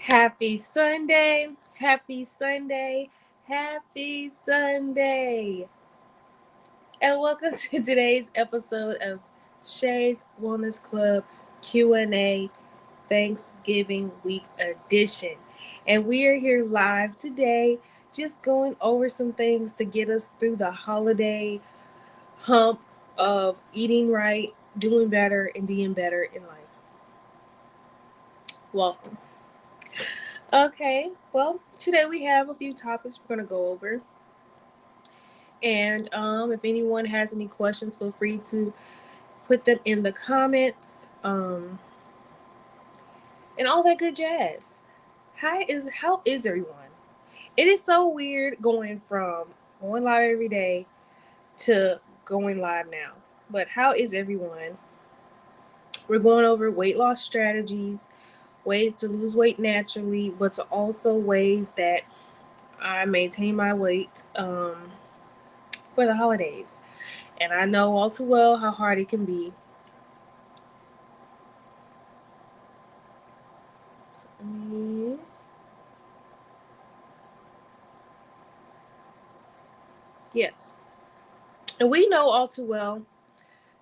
Happy Sunday, happy Sunday, happy Sunday. And welcome to today's episode of Shay's Wellness Club Q&A Thanksgiving Week edition. And we are here live today just going over some things to get us through the holiday hump of eating right, doing better, and being better in life. Welcome. Okay, well, today we have a few topics we're going to go over. And if anyone has any questions, feel free to put them in the comments and all that good jazz. How is everyone? It is so weird going from going live every day to going live now. But how is everyone? We're going over weight loss strategies, ways to lose weight naturally, but to also ways that I maintain my weight for the holidays. And I know all too well how hard it can be. Yes. And we know all too well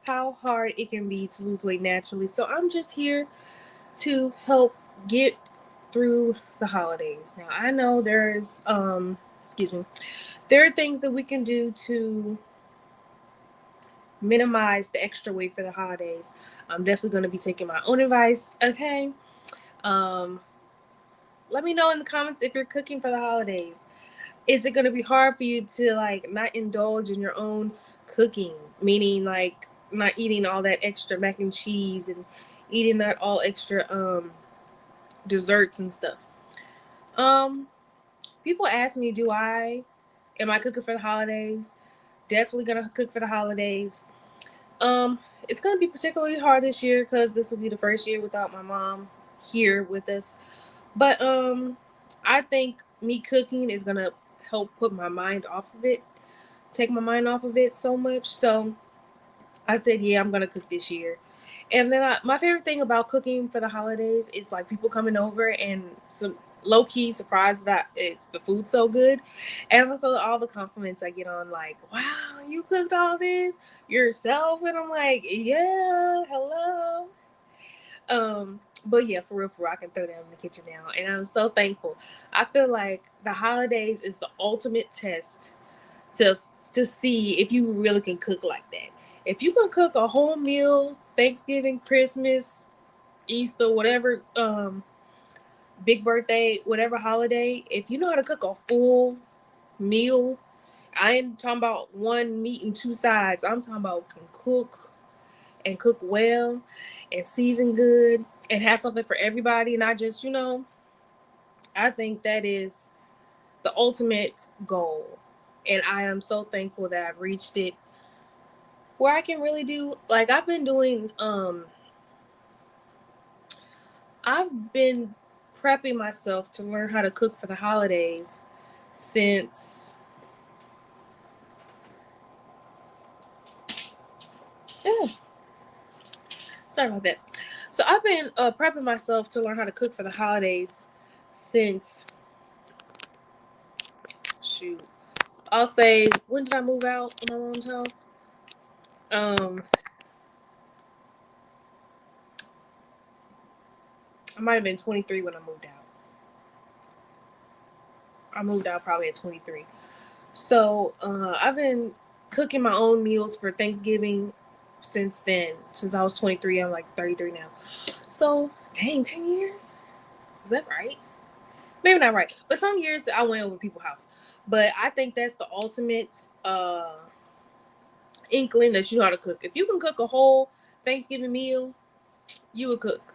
how hard it can be to lose weight naturally. So I'm just here to help get through the holidays. Now I know there's there are things that we can do to minimize the extra weight for the holidays. I'm definitely going to be taking my own advice, okay? Um let me know in the comments if you're cooking for the holidays. Is it going to be hard for you to not indulge in your own cooking, meaning like not eating all that extra mac and cheese and eating that all extra desserts and stuff? Um People ask me, am I cooking for the holidays? Definitely going to cook for the holidays. It's going to be particularly hard this year cuz this will be the first year without my mom here with us. But I think me cooking is going to help put my mind off of it, take my mind off of it so much. So I said, yeah, I'm gonna cook this year. And then my favorite thing about cooking for the holidays is like people coming over and some low key surprised that the food's so good, and also all the compliments I get on like, wow, you cooked all this yourself, and I'm like, yeah, hello. But yeah, for real, I can throw down in the kitchen now, and I'm so thankful. I feel like the holidays is the ultimate test to to see if you really can cook like that. If you can cook a whole meal, Thanksgiving, Christmas, Easter, whatever, big birthday, whatever holiday, if you know how to cook a full meal, I ain't talking about one meat and two sides. I'm talking about can cook and cook well and season good and have something for everybody, not just, I think that is the ultimate goal. And I am so thankful that I've reached it where I can really do like I've been prepping myself to learn how to cook for the holidays since yeah, sorry about that. So I've been prepping myself to learn how to cook for the holidays since shoot. I'll say, when did I move out of my mom's house? Um I might have been 23 when I moved out. I moved out probably at 23. So I've been cooking my own meals for Thanksgiving since then. Since I was 23, I'm like 33 now. So dang, 10 years? Is that right? Maybe not right, but some years I went over people's house. But I think that's the ultimate inkling that you know how to cook. If you can cook a whole Thanksgiving meal, you would cook.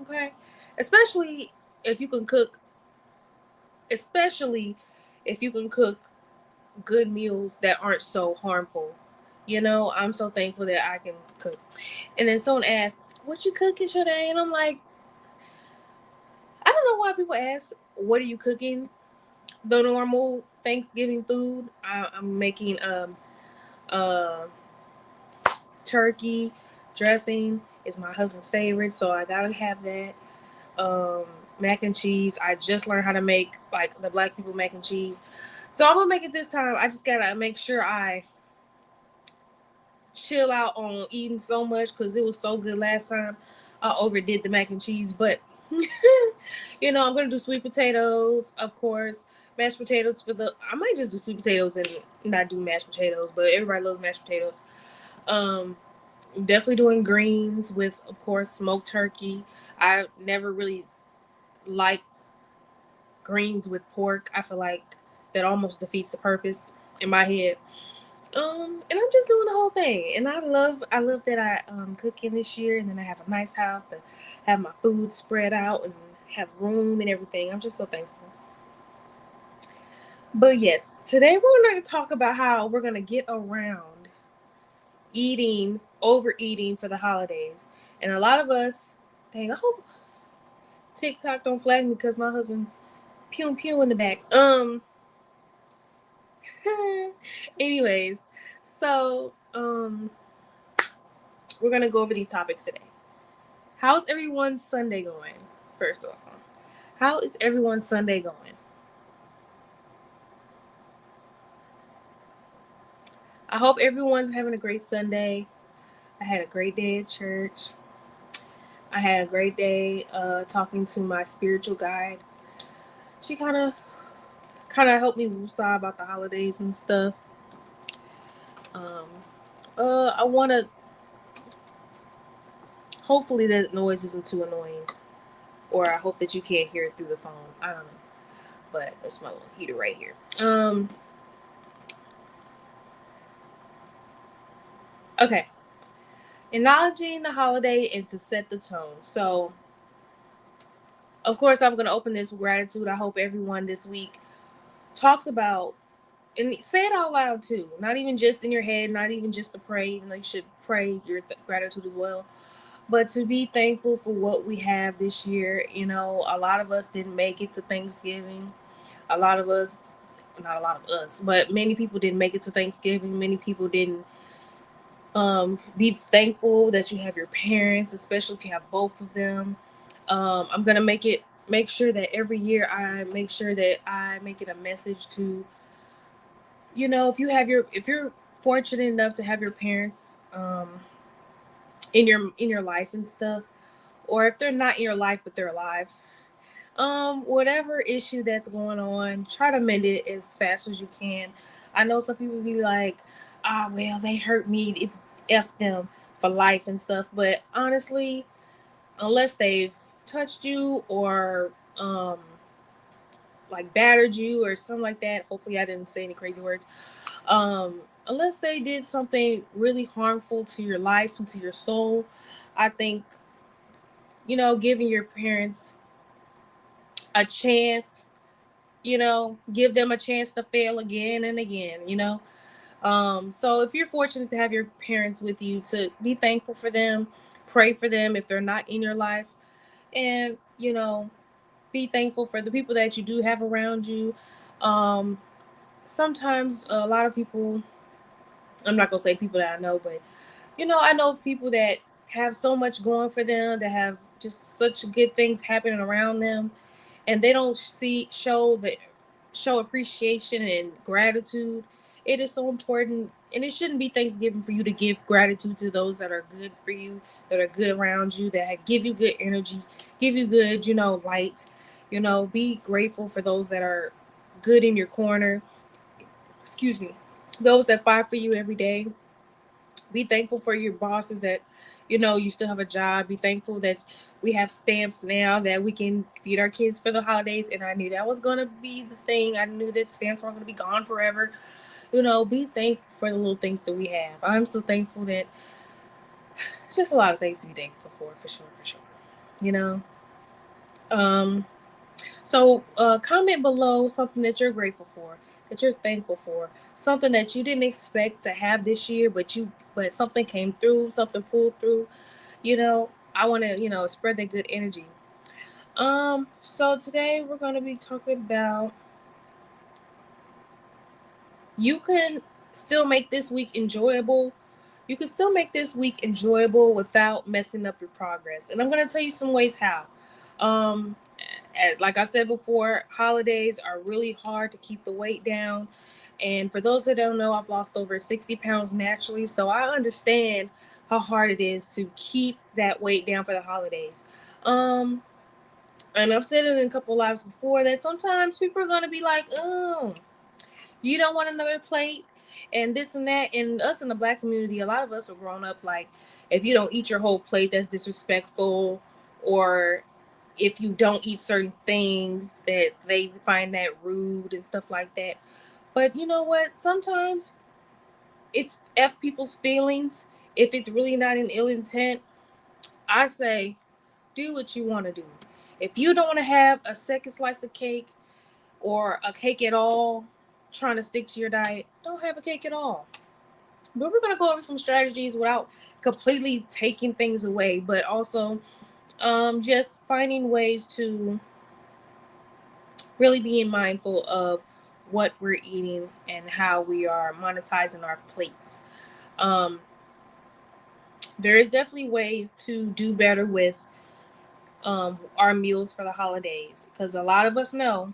Okay, especially if you can cook. Especially if you can cook good meals that aren't so harmful. I'm so thankful that I can cook. And then someone asked, "What you cooking today?" And I'm like, I don't know why people ask, "What are you cooking?" The normal Thanksgiving food. I'm making uh turkey dressing is my husband's favorite, so I gotta have that. mac and cheese. I just learned how to make like the black people mac and cheese. So I'm gonna make it this time. I just gotta make sure I chill out on eating so much because it was so good last time. I overdid the mac and cheese, but I'm gonna do sweet potatoes, of course, mashed potatoes for the. I might just do sweet potatoes and not do mashed potatoes, but everybody loves mashed potatoes. Um, Definitely doing greens with, of course, smoked turkey. I never really liked greens with pork. I feel like that almost defeats the purpose in my head. And I'm just doing the whole thing, and I love that I cooking this year, and then I have a nice house to have my food spread out and have room and everything. I'm just so thankful. But yes, today we're going to talk about how we're going to get around overeating for the holidays, and a lot of us, dang, I hope TikTok don't flag me because my husband pew pew in the back. Anyways, so we're gonna go over these topics today. How's everyone's Sunday going? First of all, how is everyone's Sunday going? I hope everyone's having a great Sunday. I had a great day at church. I had a great day talking to my spiritual guide. She kind of helped me woosah about the holidays and stuff. Um, I want to. Hopefully, that noise isn't too annoying, or I hope that you can't hear it through the phone. I don't know, but that's my little heater right here. Okay, acknowledging the holiday and to set the tone. So, of course, I'm gonna open this with gratitude. I hope everyone this week talks about and say it out loud too. Not even just in your head, not even just to pray. You know, you should pray your gratitude as well, but to be thankful for what we have this year. A lot of us didn't make it to Thanksgiving. A lot of us, not a lot of us, but many people didn't make it to Thanksgiving. Many people didn't be thankful that you have your parents, especially if you have both of them. I'm gonna make sure that every year I make sure that I make it a message to, if you're fortunate enough to have your parents in your life and stuff, or if they're not in your life but they're alive, whatever issue that's going on, try to mend it as fast as you can. I know some people be like, well, they hurt me, it's F them for life and stuff, but honestly, unless they've touched you or like battered you or something like that, hopefully I didn't say any crazy words, unless they did something really harmful to your life and to your soul, I think, giving your parents a chance, give them a chance to fail again and again. So if you're fortunate to have your parents with you, to be thankful for them, pray for them if they're not in your life, and be thankful for the people that you do have around you. Um, Sometimes a lot of people, I'm not gonna say people that I know, but I know of people that have so much going for them, that have just such good things happening around them, and they don't show appreciation and gratitude. It is so important, and it shouldn't be Thanksgiving for you to give gratitude to those that are good for you, that are good around you, that give you good energy, give you good, light. Be grateful for those that are good in your corner. Excuse me. Those that fight for you every day. Be thankful for your bosses that you still have a job. Be thankful that we have stamps now that we can feed our kids for the holidays, and I knew that was going to be the thing. I knew that stamps weren't going to be gone forever. Be thankful for the little things that we have. I'm so thankful that it's just a lot of things to be thankful for sure, for sure. you know um so comment below something that you're grateful for, that you're thankful for, something that you didn't expect to have this year, but something came through, something pulled through. I want to spread that good energy. So today we're going to be talking about, you can still make this week enjoyable. You can still make this week enjoyable without messing up your progress, and I'm going to tell you some ways how. um Like I said before, holidays are really hard to keep the weight down. And for those that don't know, I've lost over 60 pounds naturally. So I understand how hard it is to keep that weight down for the holidays. And I've said it in a couple lives before that sometimes people are going to be like, oh, you don't want another plate and this and that. And us in the Black community, a lot of us are grown up like, if you don't eat your whole plate, that's disrespectful. Or if you don't eat certain things, that they find that rude and stuff like that. But you know what? Sometimes it's F people's feelings. If it's really not an ill intent, I say do what you want to do. If you don't want to have a second slice of cake or a cake at all, trying to stick to your diet, don't have a cake at all. But we're going to go over some strategies without completely taking things away, but also just finding ways to really being mindful of what we're eating and how we are monetizing our plates. Um, there is definitely ways to do better with our meals for the holidays, because a lot of us know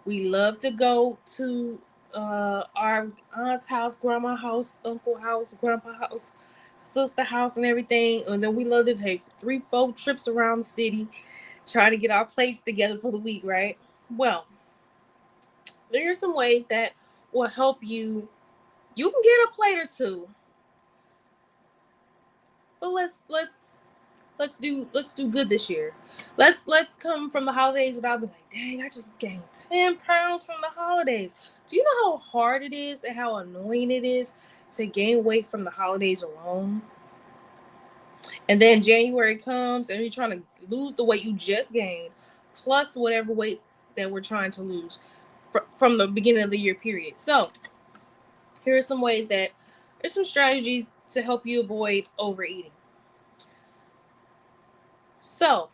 we love to go to our aunt's house, grandma house, uncle house, grandpa house, sister house, and everything. And then we love to take 3-4 trips around the city trying to get our plates together for the week, right? Well, there are some ways that will help you. You can get a plate or two, but let's do good this year. Let's come from the holidays without being like, dang, I just gained 10 pounds from the holidays. Do you know how hard it is and how annoying it is to gain weight from the holidays alone? And then January comes and you're trying to lose the weight you just gained, plus whatever weight that we're trying to lose from the beginning of the year period. So here are some ways that there's some strategies to help you avoid overeating. So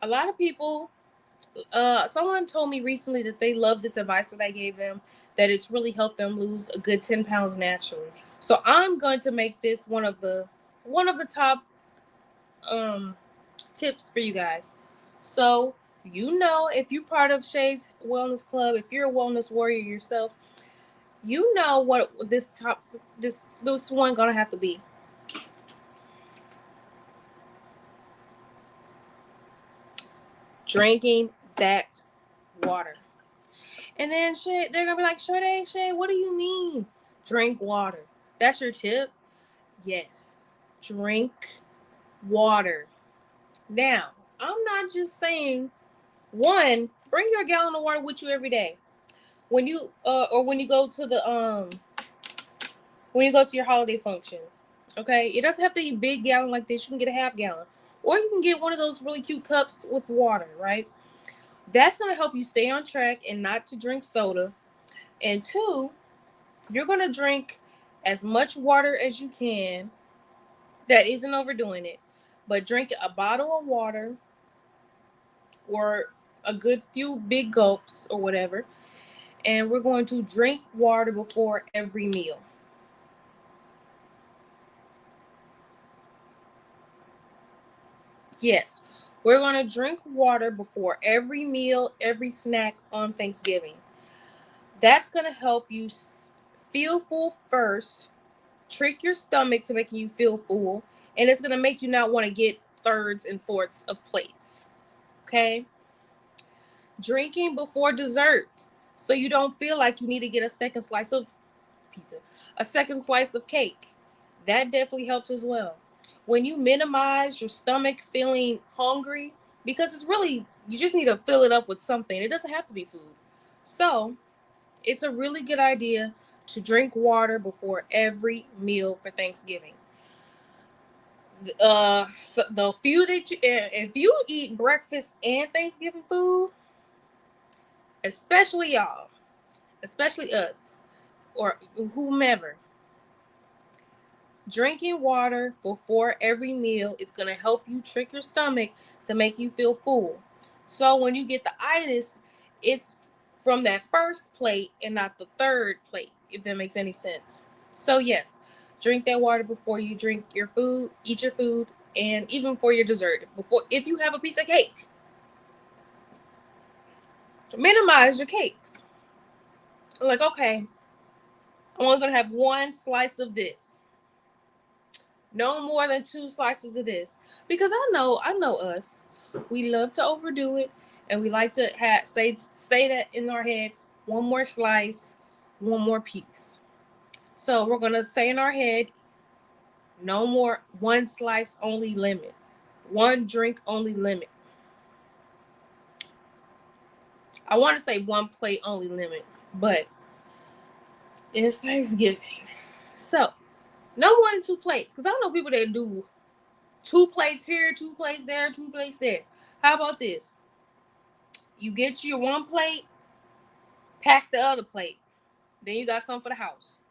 a lot of people, someone told me recently that they love this advice that I gave them, that it's really helped them lose a good 10 pounds naturally. So I'm going to make this one of the top tips for you guys. So if you're part of Shay's Wellness Club, if you're a wellness warrior yourself, you know what this one gonna have to be. Drinking that water. And then they're gonna be like, Shay, what do you mean? Drink water. That's your tip? Yes. Drink water. Now, I'm not just saying, one, bring your gallon of water with you every day. When you when you go to your holiday function. Okay? It doesn't have to be a big gallon like this. You can get a half gallon. Or you can get one of those really cute cups with water, right? That's going to help you stay on track and not to drink soda. And two, you're going to drink as much water as you can. That isn't overdoing it. But drink a bottle of water or a good few big gulps or whatever. And we're going to drink water before every meal. Yes, we're going to drink water before every meal, every snack on Thanksgiving. That's going to help you feel full first, trick your stomach to make you feel full, and it's going to make you not want to get thirds and fourths of plates. Okay? Drinking before dessert, so you don't feel like you need to get a second slice of pizza, a second slice of cake. That definitely helps as well. When you minimize your stomach feeling hungry, because it's really, you just need to fill it up with something. It doesn't have to be food. So it's a really good idea to drink water before every meal for Thanksgiving. So the few that if you eat breakfast and Thanksgiving food, especially y'all, especially us or whomever, drinking water before every meal is going to help you trick your stomach to make you feel full. So when you get the itis, it's from that first plate and not the third plate, if that makes any sense. So yes, drink that water before you drink your food, eat your food, and even for your dessert. If you have a piece of cake, Minimize your cakes. Like, okay, I'm only gonna have one slice of this. No more than two slices of this. Because I know us. We love to overdo it, and we like to say that in our head, one more slice, one more piece. So we're gonna say in our head, no more, one slice only limit, one drink only limit. I want to say one plate only limit, but it's Thanksgiving. So no more than two plates. Because I know people that do two plates here, two plates there, two plates there. How about this? You get your one plate, pack the other plate. Then you got some for the house.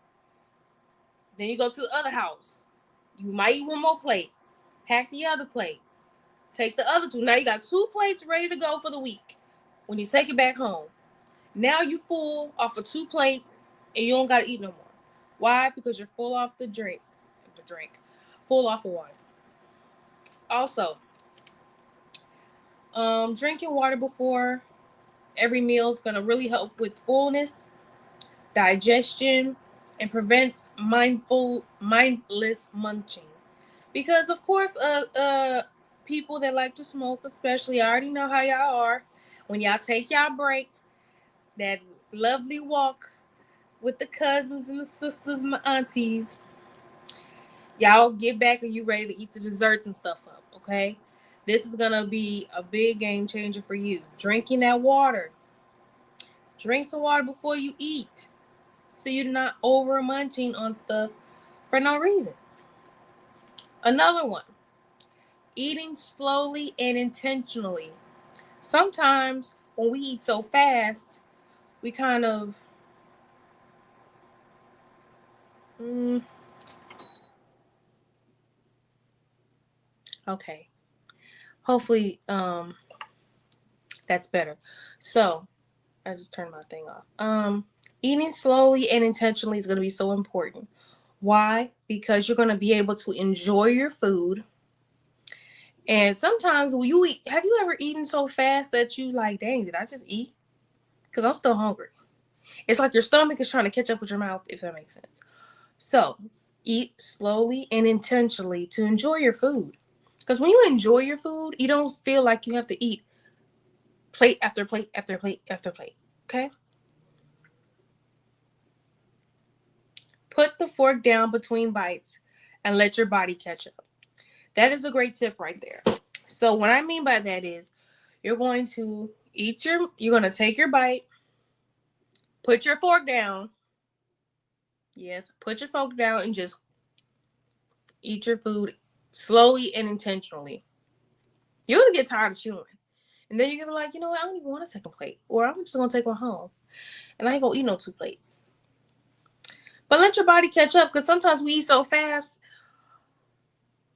Then you go to the other house. You might eat one more plate. Pack the other plate. Take the other two. Now you got two plates ready to go for the week. When you take it back home, now you full off of two plates and you don't gotta eat no more. Why? Because you're full off the drink. Full off of wine. Also, drinking water before every meal is gonna really help with fullness, digestion, and prevents mindless munching. Because of course, people that like to smoke, especially, I already know how y'all are. When y'all take y'all break, that lovely walk with the cousins and the sisters and the aunties, y'all get back and you ready to eat the desserts and stuff up, okay? This is gonna be a big game changer for you. Drinking that water. Drink some water before you eat, so you're not over munching on stuff for no reason. Another one, eating slowly and intentionally. Sometimes when we eat so fast, we kind of, mm, okay. Hopefully, that's better. So I just turned my thing off. Eating slowly and intentionally is going to be so important. Why? Because you're going to be able to enjoy your food. And sometimes when you eat, have you ever eaten so fast that you like, dang, did I just eat? Because I'm still hungry. It's like your stomach is trying to catch up with your mouth, if that makes sense. So eat slowly and intentionally to enjoy your food. Because when you enjoy your food, you don't feel like you have to eat plate after plate after plate after plate. Okay? Put the fork down between bites and let your body catch up. That is a great tip right there. So what I mean by that is you're going to you're going to take your bite, put your fork down. Yes, put your fork down and just eat your food slowly and intentionally. You're going to get tired of chewing. And then you're going to be like, you know what? I don't even want a second plate. Or I'm just going to take one home. And I ain't going to eat no two plates. But let your body catch up, because sometimes we eat so fast,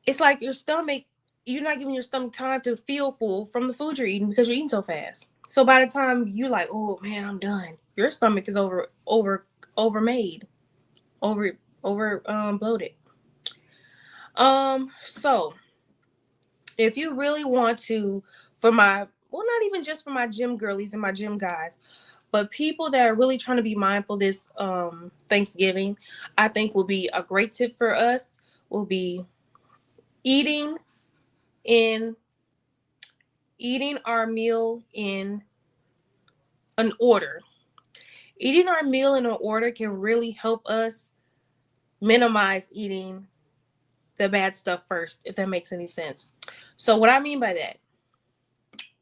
it's like your stomach, you're not giving your stomach time to feel full from the food you're eating because you're eating so fast. So by the time you're like, oh man, I'm done, your stomach is overmade, bloated. So if you really want to, for my, well, not even just for my gym girlies and my gym guys, but people that are really trying to be mindful this Thanksgiving, I think will be a great tip for us will be eating in eating our meal in an order. Eating our meal in an order can really help us minimize eating the bad stuff first, if that makes any sense. So what I mean by that,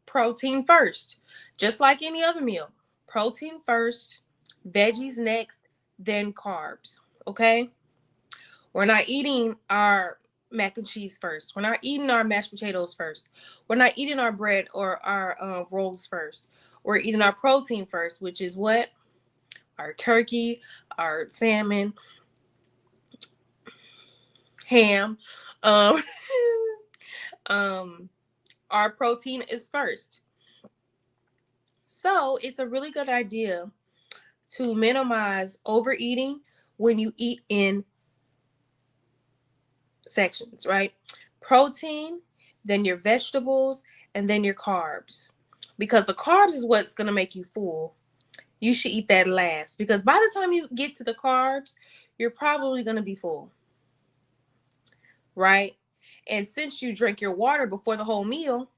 protein first, just like any other meal. Protein first, veggies next, then carbs. Okay? We're not eating our mac and cheese first. We're not eating our mashed potatoes first. We're not eating our bread or our rolls first. We're eating our protein first, which is what? Our turkey, our salmon, ham. Um, um, our protein is first. So it's a really good idea to minimize overeating when you eat in sections, right? Protein, then your vegetables, and then your carbs. because the carbs is what's going to make you full. You should eat that last, because by the time you get to the carbs, you're probably going to be full, right? And since you drink your water before the whole meal,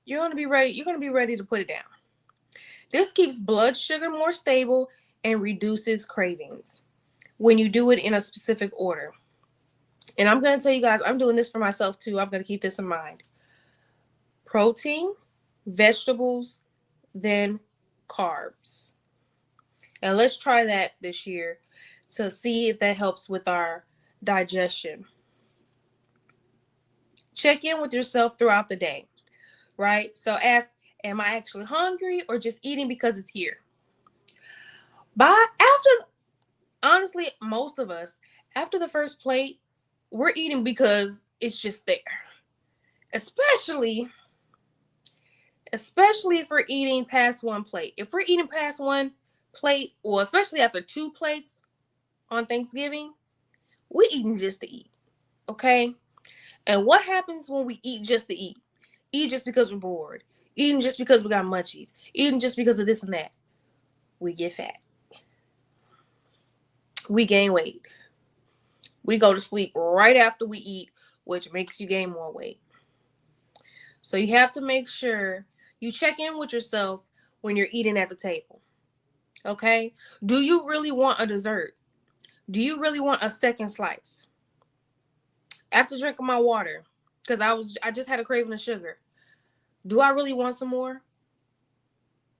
you're going to be ready. You're going to be ready to put it down. This keeps blood sugar more stable and reduces cravings when you do it in a specific order. And I'm going to tell you guys, I'm doing this for myself too. I'm going to keep this in mind. Protein, vegetables, then carbs. And let's try that this year to see if that helps with our digestion. Check in with yourself throughout the day, right? So ask, am I actually hungry or just eating because it's here? Honestly, most of us, after the first plate, we're eating because it's just there. Especially if we're eating past one plate. If we're eating past one plate, or especially after 2 plates on Thanksgiving, we're eating just to eat, okay? And what happens when we eat just to eat? Eat just because we're bored. Eating just because we got munchies. Eating just because of this and that. We get fat. We gain weight. We go to sleep right after we eat, which makes you gain more weight. So you have to make sure you check in with yourself when you're eating at the table. Okay? Do you really want a dessert? Do you really want a second slice? After drinking my water, because I just had a craving of sugar. Do I really want some more?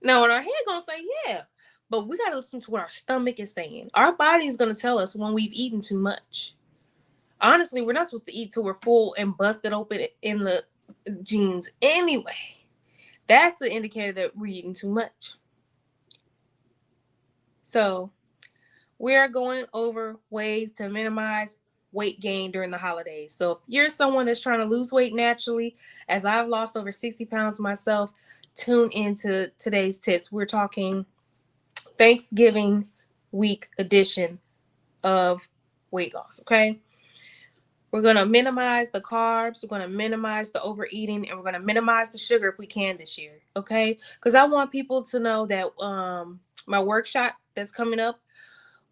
Now, in our head gonna say, yeah, but we gotta listen to what our stomach is saying. Our body is gonna tell us when we've eaten too much. Honestly, we're not supposed to eat till we're full and busted open in the jeans anyway. That's an indicator that we're eating too much. So we're going over ways to minimize weight gain during the holidays. So if you're someone that's trying to lose weight naturally, as I've lost over 60 pounds myself, tune into today's tips. We're talking Thanksgiving week edition of weight loss, okay? We're going to minimize the carbs, we're going to minimize the overeating, and we're going to minimize the sugar if we can this year, okay? Because I want people to know that my workshop that's coming up,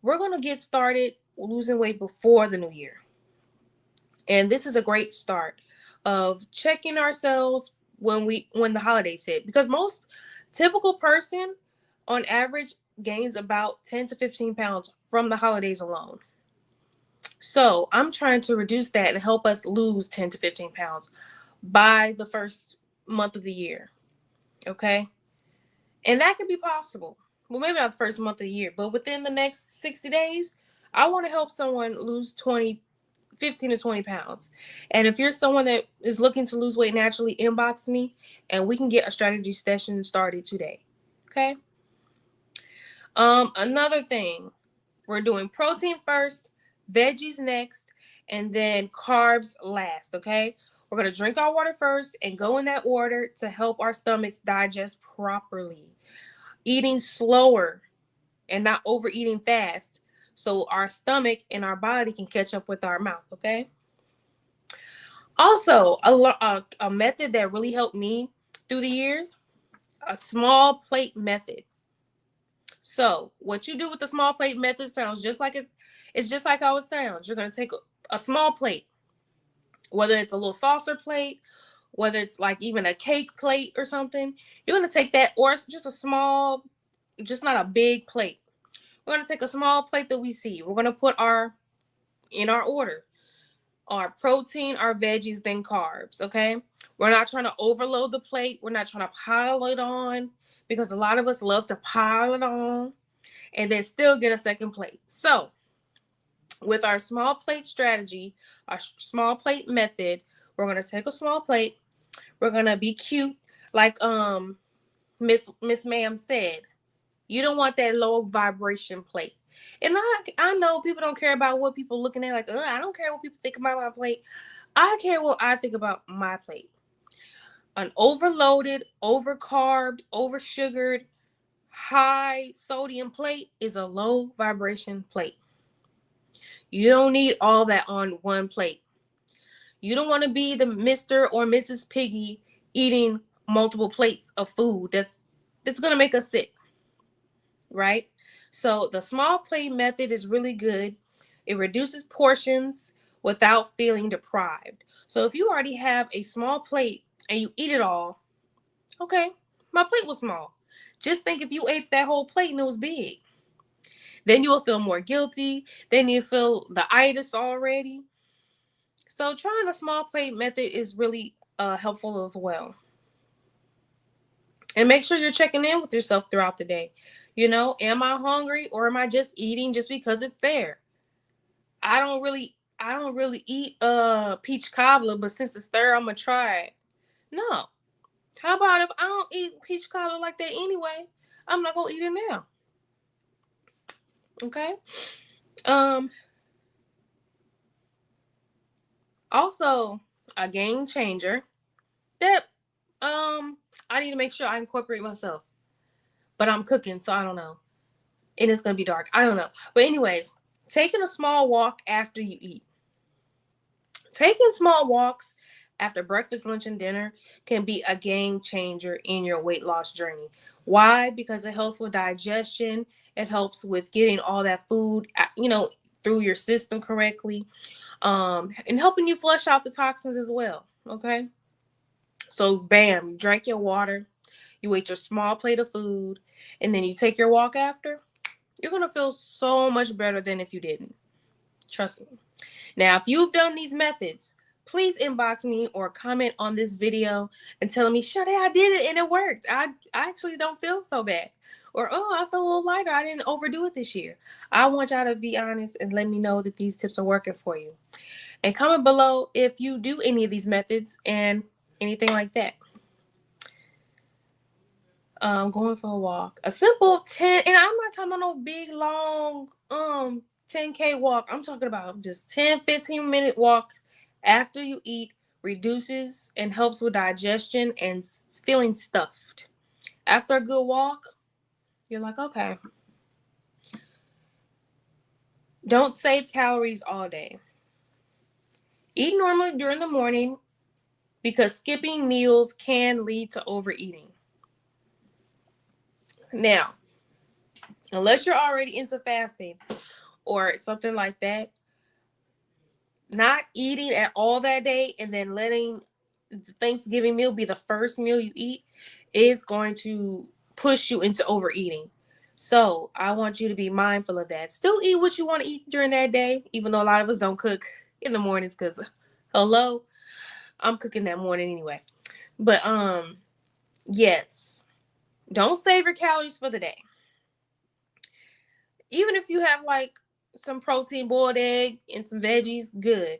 we're going to get started losing weight before the new year. And this is a great start of checking ourselves when the holidays hit, because most typical person on average gains about 10 to 15 pounds from the holidays alone. So I'm trying to reduce that and help us lose 10 to 15 pounds by the first month of the year. Okay? And that could be possible. Well, maybe not the first month of the year, but within the next 60 days, I want to help someone lose 15 to 20 pounds. And if you're someone that is looking to lose weight naturally, inbox me and we can get a strategy session started today. Okay? Another thing, we're doing protein first, veggies next, and then carbs last, okay? We're going to drink our water first and go in that order to help our stomachs digest properly. Eating slower and not overeating fast so our stomach and our body can catch up with our mouth, okay? Also, a method that really helped me through the years, a small plate method. So what you do with the small plate method sounds just like it's just like how it sounds. You're going to take a small plate, whether it's a little saucer plate, whether it's like even a cake plate or something. You're going to take that, or it's just a small, just not a big plate. We're going to take a small plate that we see. We're going to put in our order, our protein, our veggies, then carbs, okay? We're not trying to overload the plate. We're not trying to pile it on, because a lot of us love to pile it on and then still get a second plate. So with our small plate strategy, our small plate method, we're going to take a small plate. We're going to be cute. Like Miss Ma'am said, you don't want that low vibration plate. And I know people don't care about what people looking at. Like, I don't care what people think about my plate. I care what I think about my plate. An overloaded, overcarbed, oversugared, high sodium plate is a low vibration plate. You don't need all that on one plate. You don't want to be the Mr. or Mrs. Piggy eating multiple plates of food that's going to make us sick, right? So the small plate method is really good. It reduces portions without feeling deprived. So if you already have a small plate and you eat it all, okay, my plate was small. Just think if you ate that whole plate and it was big. Then you'll feel more guilty. Then you feel the itis already. So trying the small plate method is really helpful as well. And make sure you're checking in with yourself throughout the day. You know, am I hungry or am I just eating just because it's there? I don't really eat peach cobbler, but since it's there, I'm gonna try it. No. How about if I don't eat peach cobbler like that anyway? I'm not gonna eat it now. Okay. Um. Also, a game changer that I need to make sure I incorporate myself. But I'm cooking, so I don't know. And it's gonna be dark. I don't know. But anyways, taking a small walk after you eat. Taking small walks after breakfast, lunch, and dinner can be a game changer in your weight loss journey. Why? Because it helps with digestion. It helps with getting all that food, through your system correctly, and helping you flush out the toxins as well. Okay. So, bam, you drink your water, you ate your small plate of food, and then you take your walk after. You're going to feel so much better than if you didn't. Trust me. Now, if you've done these methods, please inbox me or comment on this video and tell me, Sade, I did it and it worked. I actually don't feel so bad. Or, oh, I feel a little lighter. I didn't overdo it this year. I want y'all to be honest and let me know that these tips are working for you. And comment below if you do any of these methods and anything like that. Going for a walk. A simple 10, and I'm not talking about no big long 10K walk. I'm talking about just 10-15 minute walk after you eat reduces and helps with digestion and feeling stuffed. After a good walk, you're like, okay. Don't save calories all day. Eat normally during the morning because skipping meals can lead to overeating. Now, unless you're already into fasting or something like that, not eating at all that day and then letting the Thanksgiving meal be the first meal you eat is going to push you into overeating. So I want you to be mindful of that. Still eat what you want to eat during that day, even though a lot of us don't cook in the mornings because, hello, I'm cooking that morning anyway. But yes, don't save your calories for the day. Even if you have like some protein, boiled egg, and some veggies, good.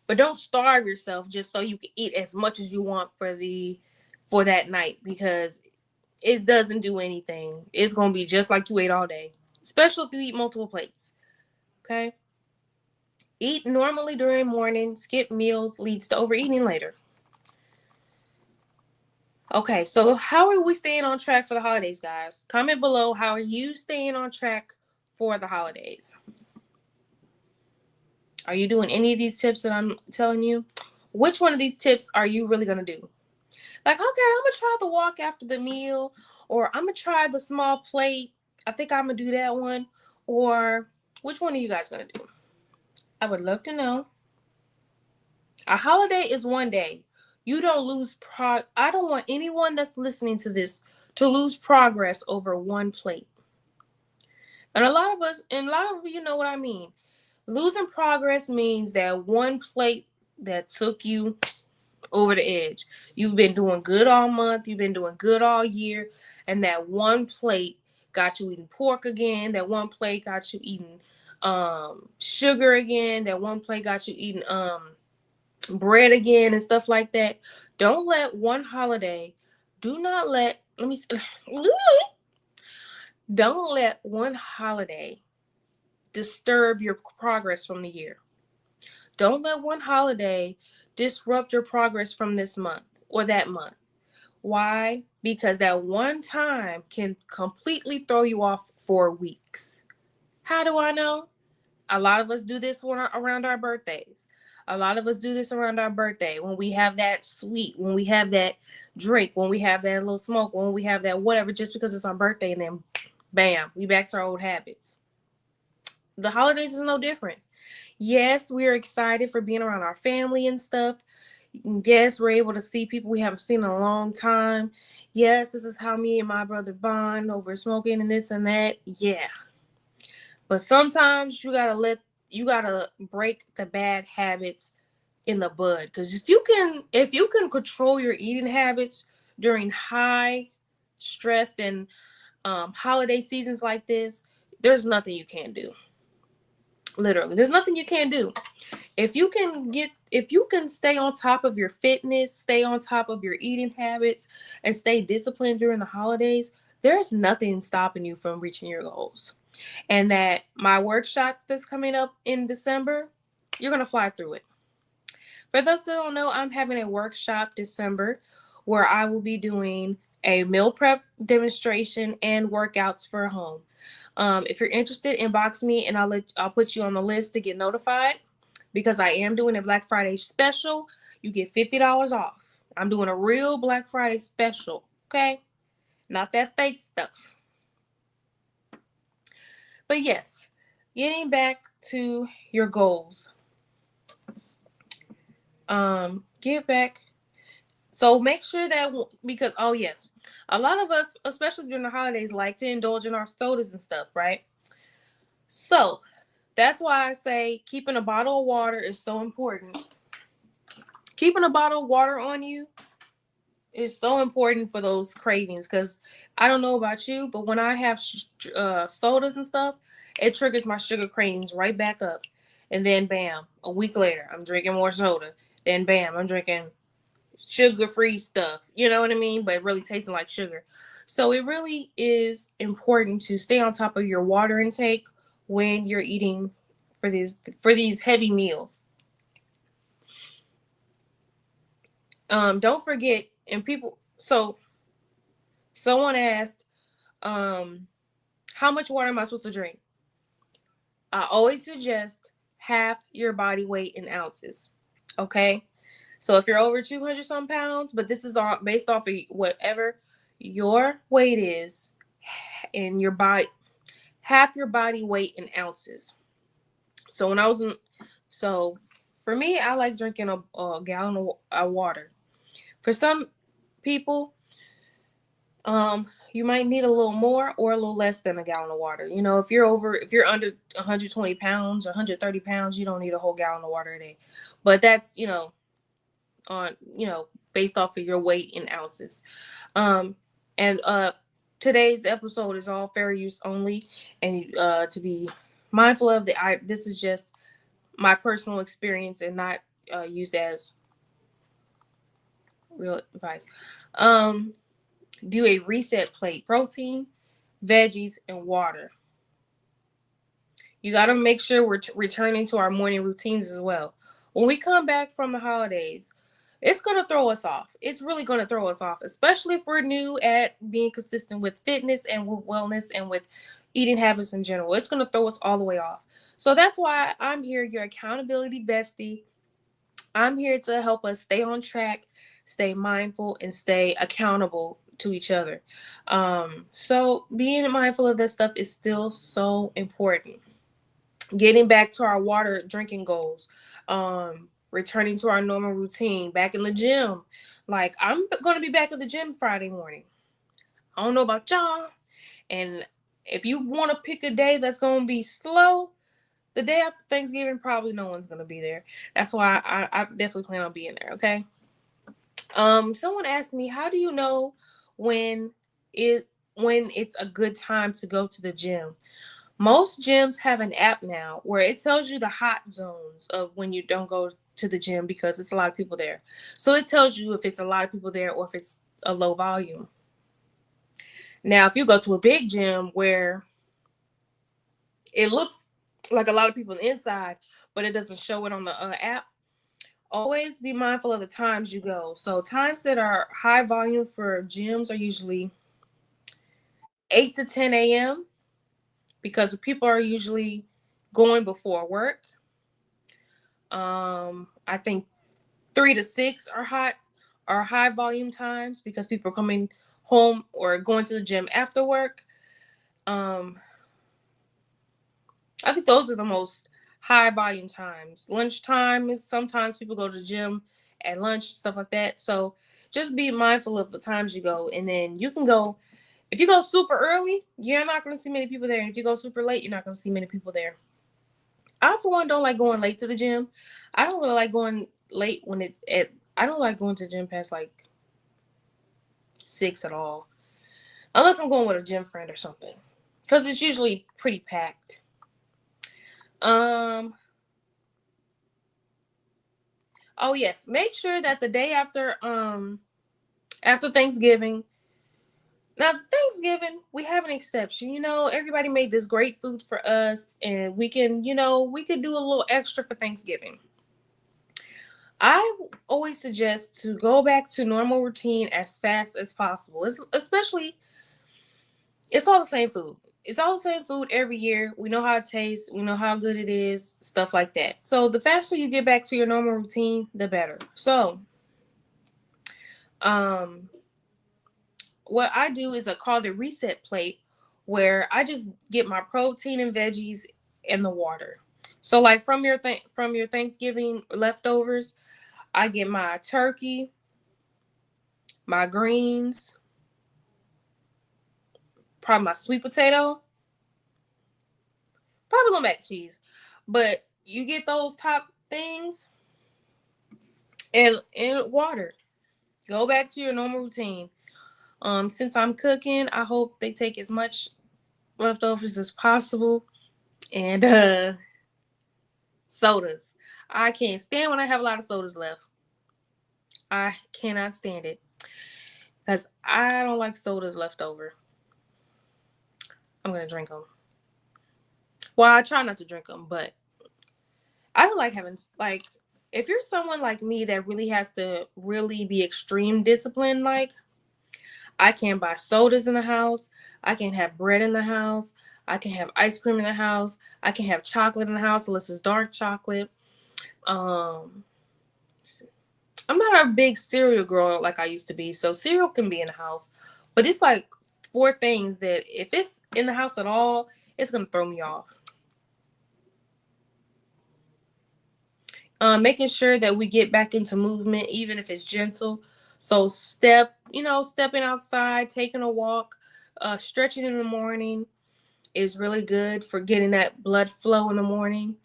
But don't starve yourself just so you can eat as much as you want for that night because it doesn't do anything. It's gonna be just like you ate all day. Especially if you eat multiple plates. Okay? Eat normally during morning, skip meals leads to overeating later. Okay, so how are we staying on track for the holidays, guys? Comment below, how are you staying on track for the holidays? Are you doing any of these tips that I'm telling you? Which one of these tips are you really going to do? Like, okay, I'm going to try the walk after the meal, or I'm going to try the small plate. I think I'm going to do that one. Or which one are you guys going to do? I would love to know. A holiday is one day. You don't lose I don't want anyone that's listening to this to lose progress over one plate. And a lot of you know what I mean. Losing progress means that one plate that took you over the edge. You've been doing good all month, you've been doing good all year, and that one plate got you eating pork again, that one plate got you eating sugar again, that one plate got you eating bread again and stuff like that. Don't let one holiday, do not let let me don't let one holiday disturb your progress from the year. Don't let one holiday disrupt your progress from this month or that month. Why? Because that one time can completely throw you off for weeks. How do I know? A lot of us do this around our birthdays. A lot of us do this around our birthday when we have that sweet, when we have that drink, when we have that little smoke, when we have that whatever, just because it's our birthday, and then bam, we back to our old habits. The holidays is no different. Yes, we're excited for being around our family and stuff. Yes, we're able to see people we haven't seen in a long time. Yes, this is how me and my brother bond over smoking and this and that. Yeah. But sometimes you gotta break the bad habits in the bud. Because if you can control your eating habits during high stress and holiday seasons like this, there's nothing you can't do. Literally, there's nothing you can't do. If you can stay on top of your fitness, stay on top of your eating habits, and stay disciplined during the holidays, there's nothing stopping you from reaching your goals. And that my workshop that's coming up in December, you're gonna fly through it. For those that don't know, I'm having a workshop December where I will be doing a meal prep demonstration and workouts for home. If you're interested, inbox me and I'll put you on the list to get notified, because I am doing a Black Friday special. You get $50 off. I'm doing a real Black Friday special, okay? Not that fake stuff. But yes, getting back to your goals. Get back. So make sure that, because oh yes, a lot of us, especially during the holidays, like to indulge in our sodas and stuff, right? So that's why I say keeping a bottle of water is so important. Keeping a bottle of water on you is so important for those cravings, because I don't know about you, but when I have sodas and stuff, it triggers my sugar cravings right back up. And then bam, a week later, I'm drinking more soda. Then bam, I'm drinking sugar-free stuff. You know what I mean? But really tasting like sugar. So it really is important to stay on top of your water intake when you're eating for these heavy meals. Don't forget, and people. So someone asked, um, how much water am I supposed to drink? I always suggest half your body weight in ounces. Okay. So if you're over 200 some pounds, but this is all based off of whatever your weight is in your body, half your body weight in ounces. So when I was in, so for me, I like drinking a gallon of water. For some people, you might need a little more or a little less than a gallon of water. If you're under 120 pounds or 130 pounds, you don't need a whole gallon of water a day. But that's, on, based off of your weight in ounces. Um, and today's episode is all fair use only, and to be mindful of this is just my personal experience and not used as real advice. Um, do a reset plate: protein, veggies, and water. You got to make sure we're returning to our morning routines as well. When we come back from the holidays, it's going to throw us off. It's really going to throw us off, especially if we're new at being consistent with fitness and with wellness and with eating habits in general. It's going to throw us all the way off. So that's why I'm here, your accountability bestie. I'm here to help us stay on track, stay mindful, and stay accountable to each other. So being mindful of this stuff is still so important. Getting back to our water drinking goals, returning to our normal routine, back in the gym. Like, I'm going to be back at the gym Friday morning. I don't know about y'all. And if you want to pick a day that's going to be slow, the day after Thanksgiving, probably no one's going to be there. That's why I definitely plan on being there. Okay. Someone asked me, how do you know when it when it's a good time to go to the gym? Most gyms have an app now where it tells you the hot zones of when you don't go to the gym because it's a lot of people there. So it tells you if it's a lot of people there or if it's a low volume. Now, if you go to a big gym where it looks like a lot of people inside, but it doesn't show it on the app, always be mindful of the times you go. So times that are high volume for gyms are usually 8 to 10 a.m. because people are usually going before work. I think 3 to 6 are high volume times because people are coming home or going to the gym after work. Um, I think those are the most high volume times. Lunchtime is sometimes people go to the gym at lunch, stuff like that. So just be mindful of the times you go, and then you can go. If you go super early, you're not going to see many people there, and if you go super late, you're not going to see many people there. I, for one, don't like going late to the gym. I don't really like going late when it's at. I don't like going to the gym past like 6 at all, unless I'm going with a gym friend or something, because it's usually pretty packed. Um. Oh yes, make sure that the day after Thanksgiving. Now Thanksgiving, we have an exception. Everybody made this great food for us, and we could do a little extra for Thanksgiving. I always suggest to go back to normal routine as fast as possible. Especially, it's all the same food. It's all the same food every year. We know how it tastes. We know how good it is. Stuff like that. So the faster you get back to your normal routine, the better. So, um, what I do is a called a reset plate, where I just get my protein and veggies and the water. So, like from your Thanksgiving leftovers, I get my turkey, my greens, probably my sweet potato, probably a little mac and cheese. But you get those top things and water. Go back to your normal routine. Since I'm cooking, I hope they take as much leftovers as possible. And sodas. I can't stand when I have a lot of sodas left. I cannot stand it because I don't like sodas left over. I'm gonna drink them. Well, I try not to drink them, but I don't like having like. If you're someone like me that really has to really be extreme disciplined, like I can't buy sodas in the house, I can't have bread in the house, I can have ice cream in the house, I can have chocolate in the house unless it's dark chocolate. Um, I'm not a big cereal girl like I used to be, so cereal can be in the house, but it's like four things that if it's in the house at all, it's gonna throw me off. Making sure that we get back into movement, even if it's gentle. So stepping outside, taking a walk, stretching in the morning is really good for getting that blood flow in the morning.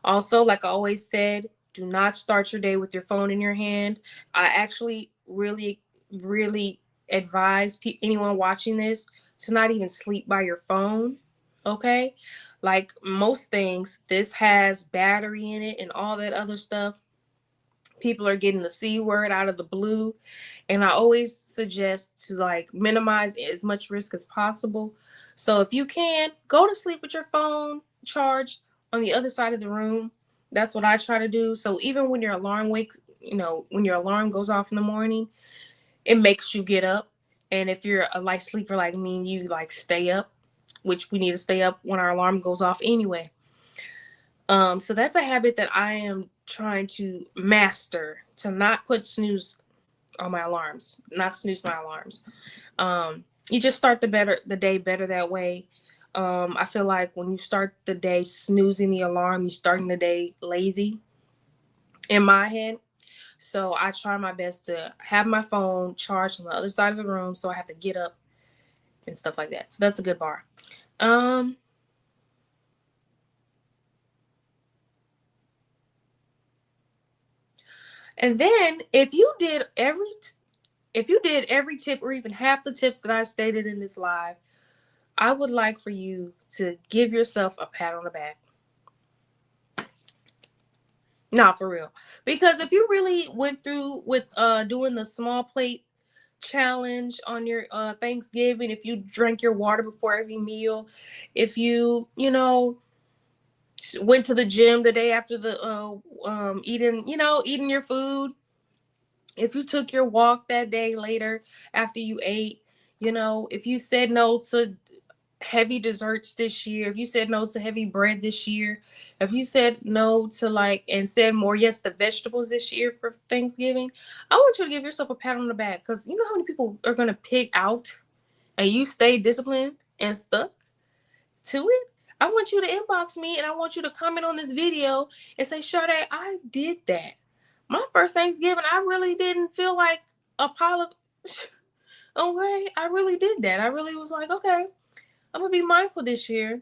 Also, like I always said, do not start your day with your phone in your hand. I actually really, really advise anyone watching this to not even sleep by your phone. Okay? Like most things, this has battery in it and all that other stuff. People are getting the C word out of the blue. And I always suggest to like minimize as much risk as possible. So if you can, go to sleep with your phone charged on the other side of the room. That's what I try to do. So even when your alarm wakes, when your alarm goes off in the morning, it makes you get up. And if you're a light sleeper like me, you like stay up, which we need to stay up when our alarm goes off anyway. So that's a habit that I am trying to master, to not put snooze on my alarms, not snooze my alarms. You just start the day better that way. I feel like when you start the day snoozing the alarm, you're starting the day lazy in my head. So I try my best to have my phone charged on the other side of the room, so I have to get up and stuff like that. So that's a good bar. Um, and then if you did every tip or even half the tips that I stated in this live, I would like for you to give yourself a pat on the back. Not for real. Because if you really went through with doing the small plate challenge on your Thanksgiving, if you drank your water before every meal, if you went to the gym the day after the eating your food, if you took your walk that day later after you ate, if you said no to heavy desserts this year, if you said no to heavy bread this year, if you said no to like and said more yes to vegetables this year for Thanksgiving, I want you to give yourself a pat on the back, because you know how many people are gonna pig out and you stay disciplined and stuck to it. I want you to inbox me and I want you to comment on this video and say, Sade, I did that. My first Thanksgiving, I really didn't feel like a pile of okay, I really did that. I really was like, okay, I'm gonna be mindful this year.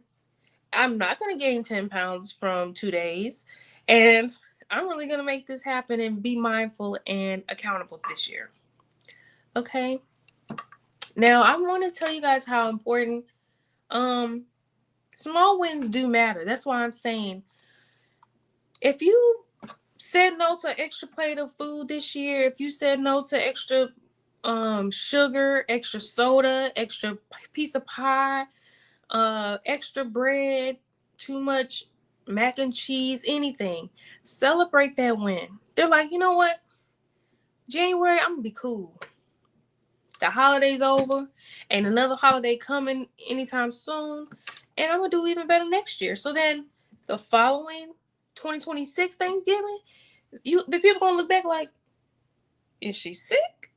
I'm not gonna gain 10 pounds from 2 days. And I'm really gonna make this happen and be mindful and accountable this year. Okay. Now I want to tell you guys how important small wins do matter. That's why I'm saying if you said no to extra plate of food this year, if you said no to extra sugar, extra soda, extra piece of pie, extra bread, too much mac and cheese, anything, celebrate that win. They're like, you know what? January, I'm gonna be cool. The holiday's over, and another holiday coming anytime soon, and I'm gonna do even better next year. So then, the following 2026 Thanksgiving, the people gonna look back like, is she sick?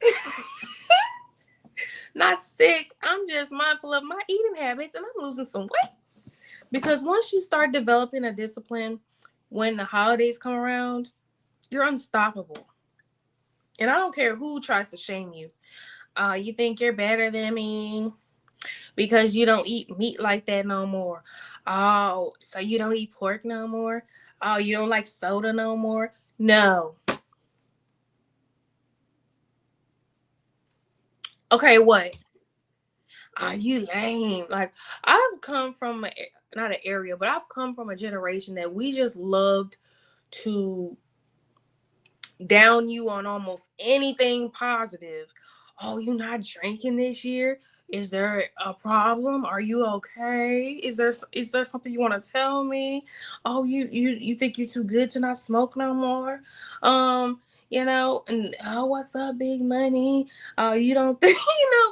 Not sick. I'm just mindful of my eating habits, and I'm losing some weight. Because once you start developing a discipline, when the holidays come around, you're unstoppable. And I don't care who tries to shame you. You think you're better than me because you don't eat meat like that no more. Oh, so you don't eat pork no more? Oh, you don't like soda no more? No. Okay, what? Are you lame? Like, I've come from not an area, but I've come from a generation that we just loved to down you on almost anything positive. Oh, you're not drinking this year? Is there a problem? Are you okay? Is there something you want to tell me? Oh, you think you're too good to not smoke no more? And oh, what's up, big money? Oh, you don't think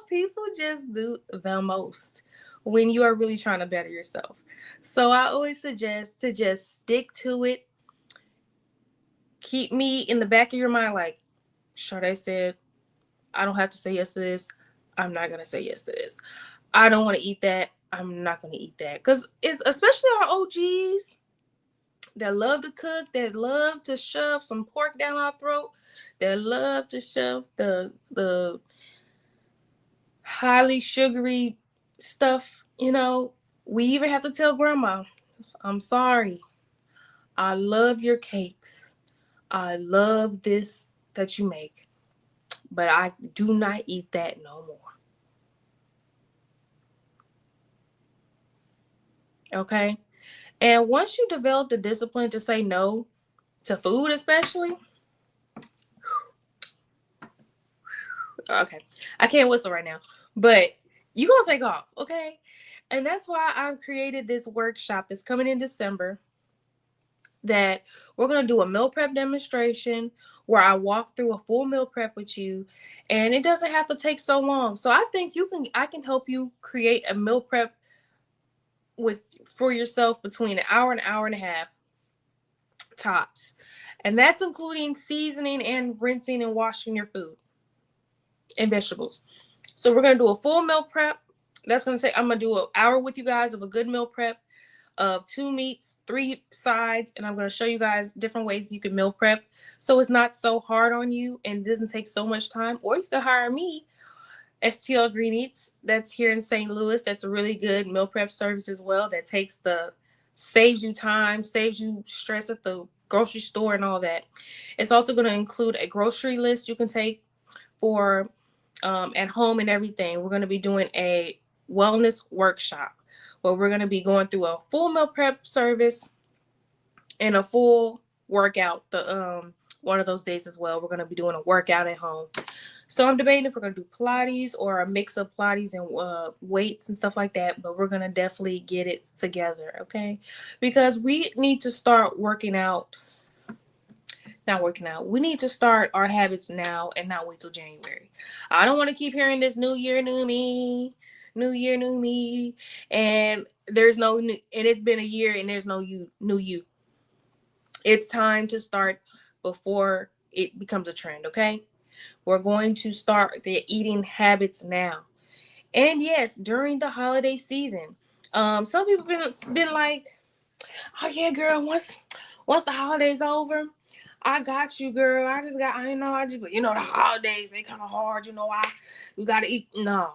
people just do the most when you are really trying to better yourself. So I always suggest to just stick to it. Keep me in the back of your mind, like Sade said, I don't have to say yes to this. I'm not gonna say yes to this. I don't want to eat that. I'm not gonna eat that. Because it's especially our OGs that love to cook, that love to shove some pork down our throat, that love to shove the highly sugary stuff. We even have to tell grandma, I'm sorry. I love your cakes. I love this that you make, but I do not eat that no more. Okay? And once you develop the discipline to say no to food, especially, okay, I can't whistle right now, but you gonna take off, okay? And that's why I've created this workshop that's coming in December, that we're going to do a meal prep demonstration where I walk through a full meal prep with you, and it doesn't have to take so long. So I think I can help you create a meal prep for yourself between an hour and a half tops. And that's including seasoning and rinsing and washing your food and vegetables. So we're going to do a full meal prep. I'm going to do an hour with you guys of a good meal prep of 2 meats, 3 sides, and I'm going to show you guys different ways you can meal prep so it's not so hard on you and doesn't take so much time. Or you can hire me, STL Green Eats, that's here in St. Louis. That's a really good meal prep service as well, that saves you time, saves you stress at the grocery store and all that. It's also going to include a grocery list you can take for at home and everything. We're going to be doing a wellness workshop where we're going to be going through a full meal prep service and a full workout one of those days as well. We're going to be doing a workout at home. So I'm debating if we're going to do Pilates or a mix of Pilates and weights and stuff like that, but we're going to definitely get it together, okay? Because we need to start not working out. We need to start our habits now and not wait till January. I don't want to keep hearing this new year, new me. New year, new me, and there's no new, and it's been a year and there's no new you. It's time to start before it becomes a trend, okay? We're going to start the eating habits now. And yes, during the holiday season, some people been like, "Oh yeah, girl, once the holidays over, I got you, girl. I didn't know I just, but the holidays they kind of hard. We gotta eat." No,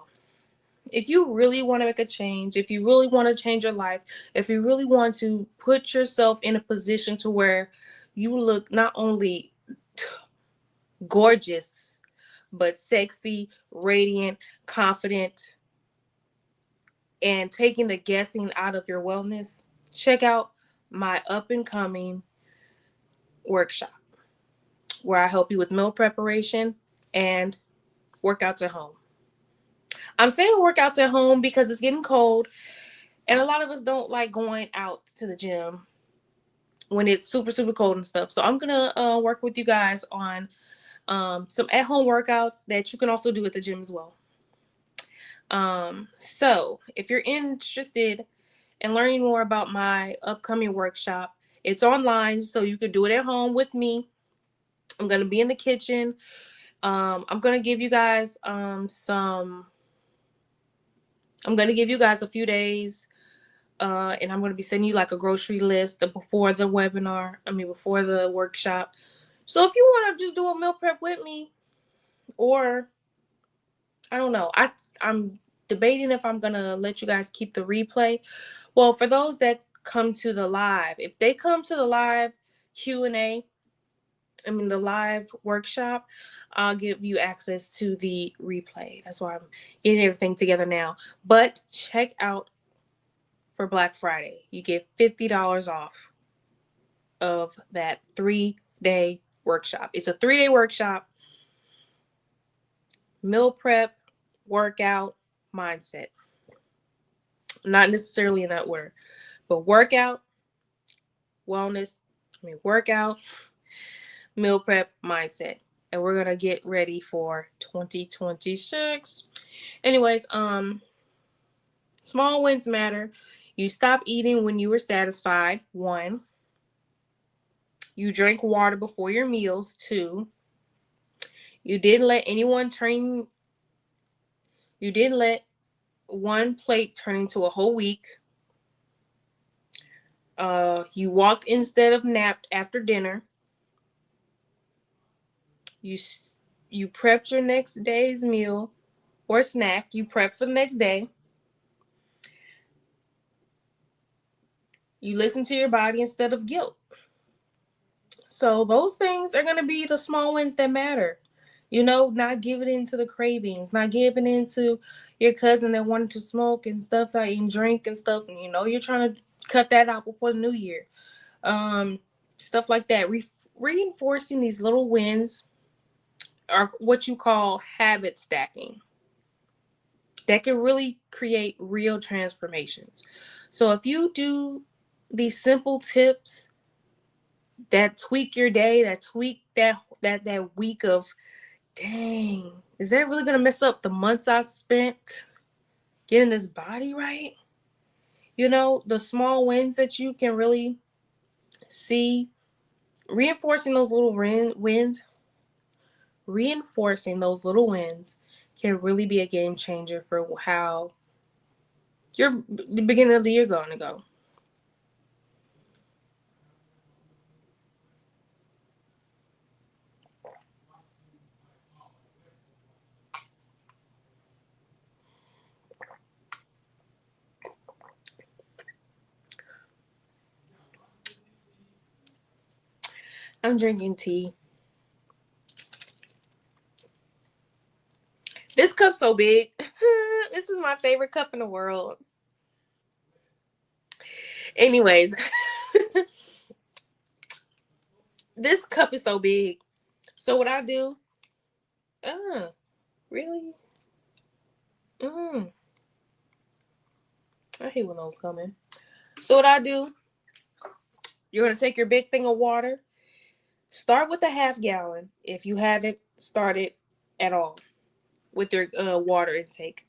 if you really want to make a change, if you really want to change your life, if you really want to put yourself in a position to where you look not only gorgeous, but sexy, radiant, confident, and taking the guessing out of your wellness, check out my up and coming workshop where I help you with meal preparation and workouts at home. I'm saying workouts at home because it's getting cold and a lot of us don't like going out to the gym when it's super, super cold and stuff. So I'm going to work with you guys on some at home workouts that you can also do at the gym as well. So if you're interested in learning more about my upcoming workshop, it's online, so you could do it at home with me. I'm going to be in the kitchen. I'm going to give you guys I'm going to give you guys a few days, and I'm going to be sending you like a grocery list before the before the workshop. So if you want to just do a meal prep with me, or I don't know, I'm debating if I'm going to let you guys keep the replay. Well, for those that come to the live, if they come to the live Q&A, the live workshop, I'll give you access to the replay. That's why I'm getting everything together now. But check out for Black Friday. You get $50 off of that 3-day workshop. It's a 3-day workshop, meal prep, workout, mindset. Not necessarily in that order, but workout, workout, meal prep, mindset. And we're going to get ready for 2026. Anyways, small wins matter. You stop eating when you were satisfied. 1. You drink water before your meals. 2. You didn't let one plate turn into a whole week. You walked instead of napped after dinner. You prepped your next day's meal or snack. You prep for the next day. You listen to your body instead of guilt. So those things are going to be the small wins that matter. Not giving in to the cravings, not giving in to your cousin that wanted to smoke and stuff, and drink and stuff. And you're trying to cut that out before the new year. Stuff like that. Reinforcing these little wins are what you call habit stacking. That can really create real transformations. So if you do these simple tips that tweak your day, that tweak that week of, dang, is that really gonna mess up the months I spent getting this body right? The small wins that you can really see, reinforcing those little wins can really be a game changer for how the beginning of the year going to go. I'm drinking tea. This cup's so big. This is my favorite cup in the world. Anyways, this cup is so big. So what I do, really? I hate when those come in. So what I do, you're going to take your big thing of water. Start with a half gallon if you haven't started at all with your water intake.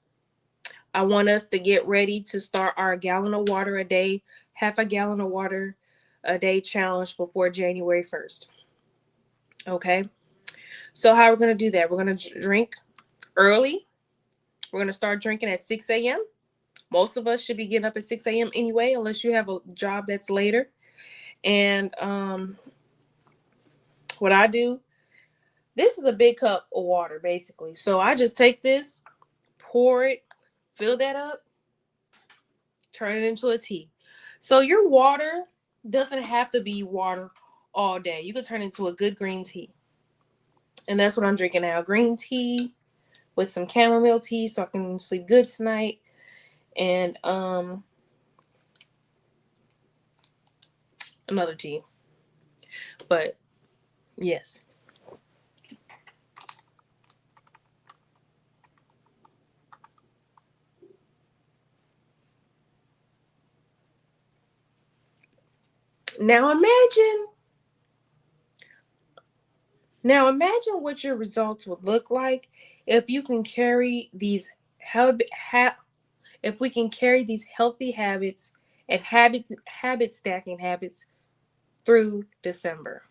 I want us to get ready to start our gallon of water a day, half a gallon of water a day challenge before January 1st. Okay. So, how we're going to do that? We're going to drink early. We're going to start drinking at 6 a.m. Most of us should be getting up at 6 a.m. anyway, unless you have a job that's later. And what I do, this is a big cup of water, basically. So I just take this, pour it, fill that up, turn it into a tea. So your water doesn't have to be water all day. You could turn it into a good green tea. And that's what I'm drinking now. Green tea with some chamomile tea so I can sleep good tonight. And another tea. But yes. Now imagine what your results would look like if you can carry these if we can carry these healthy habits and habit stacking habits through December.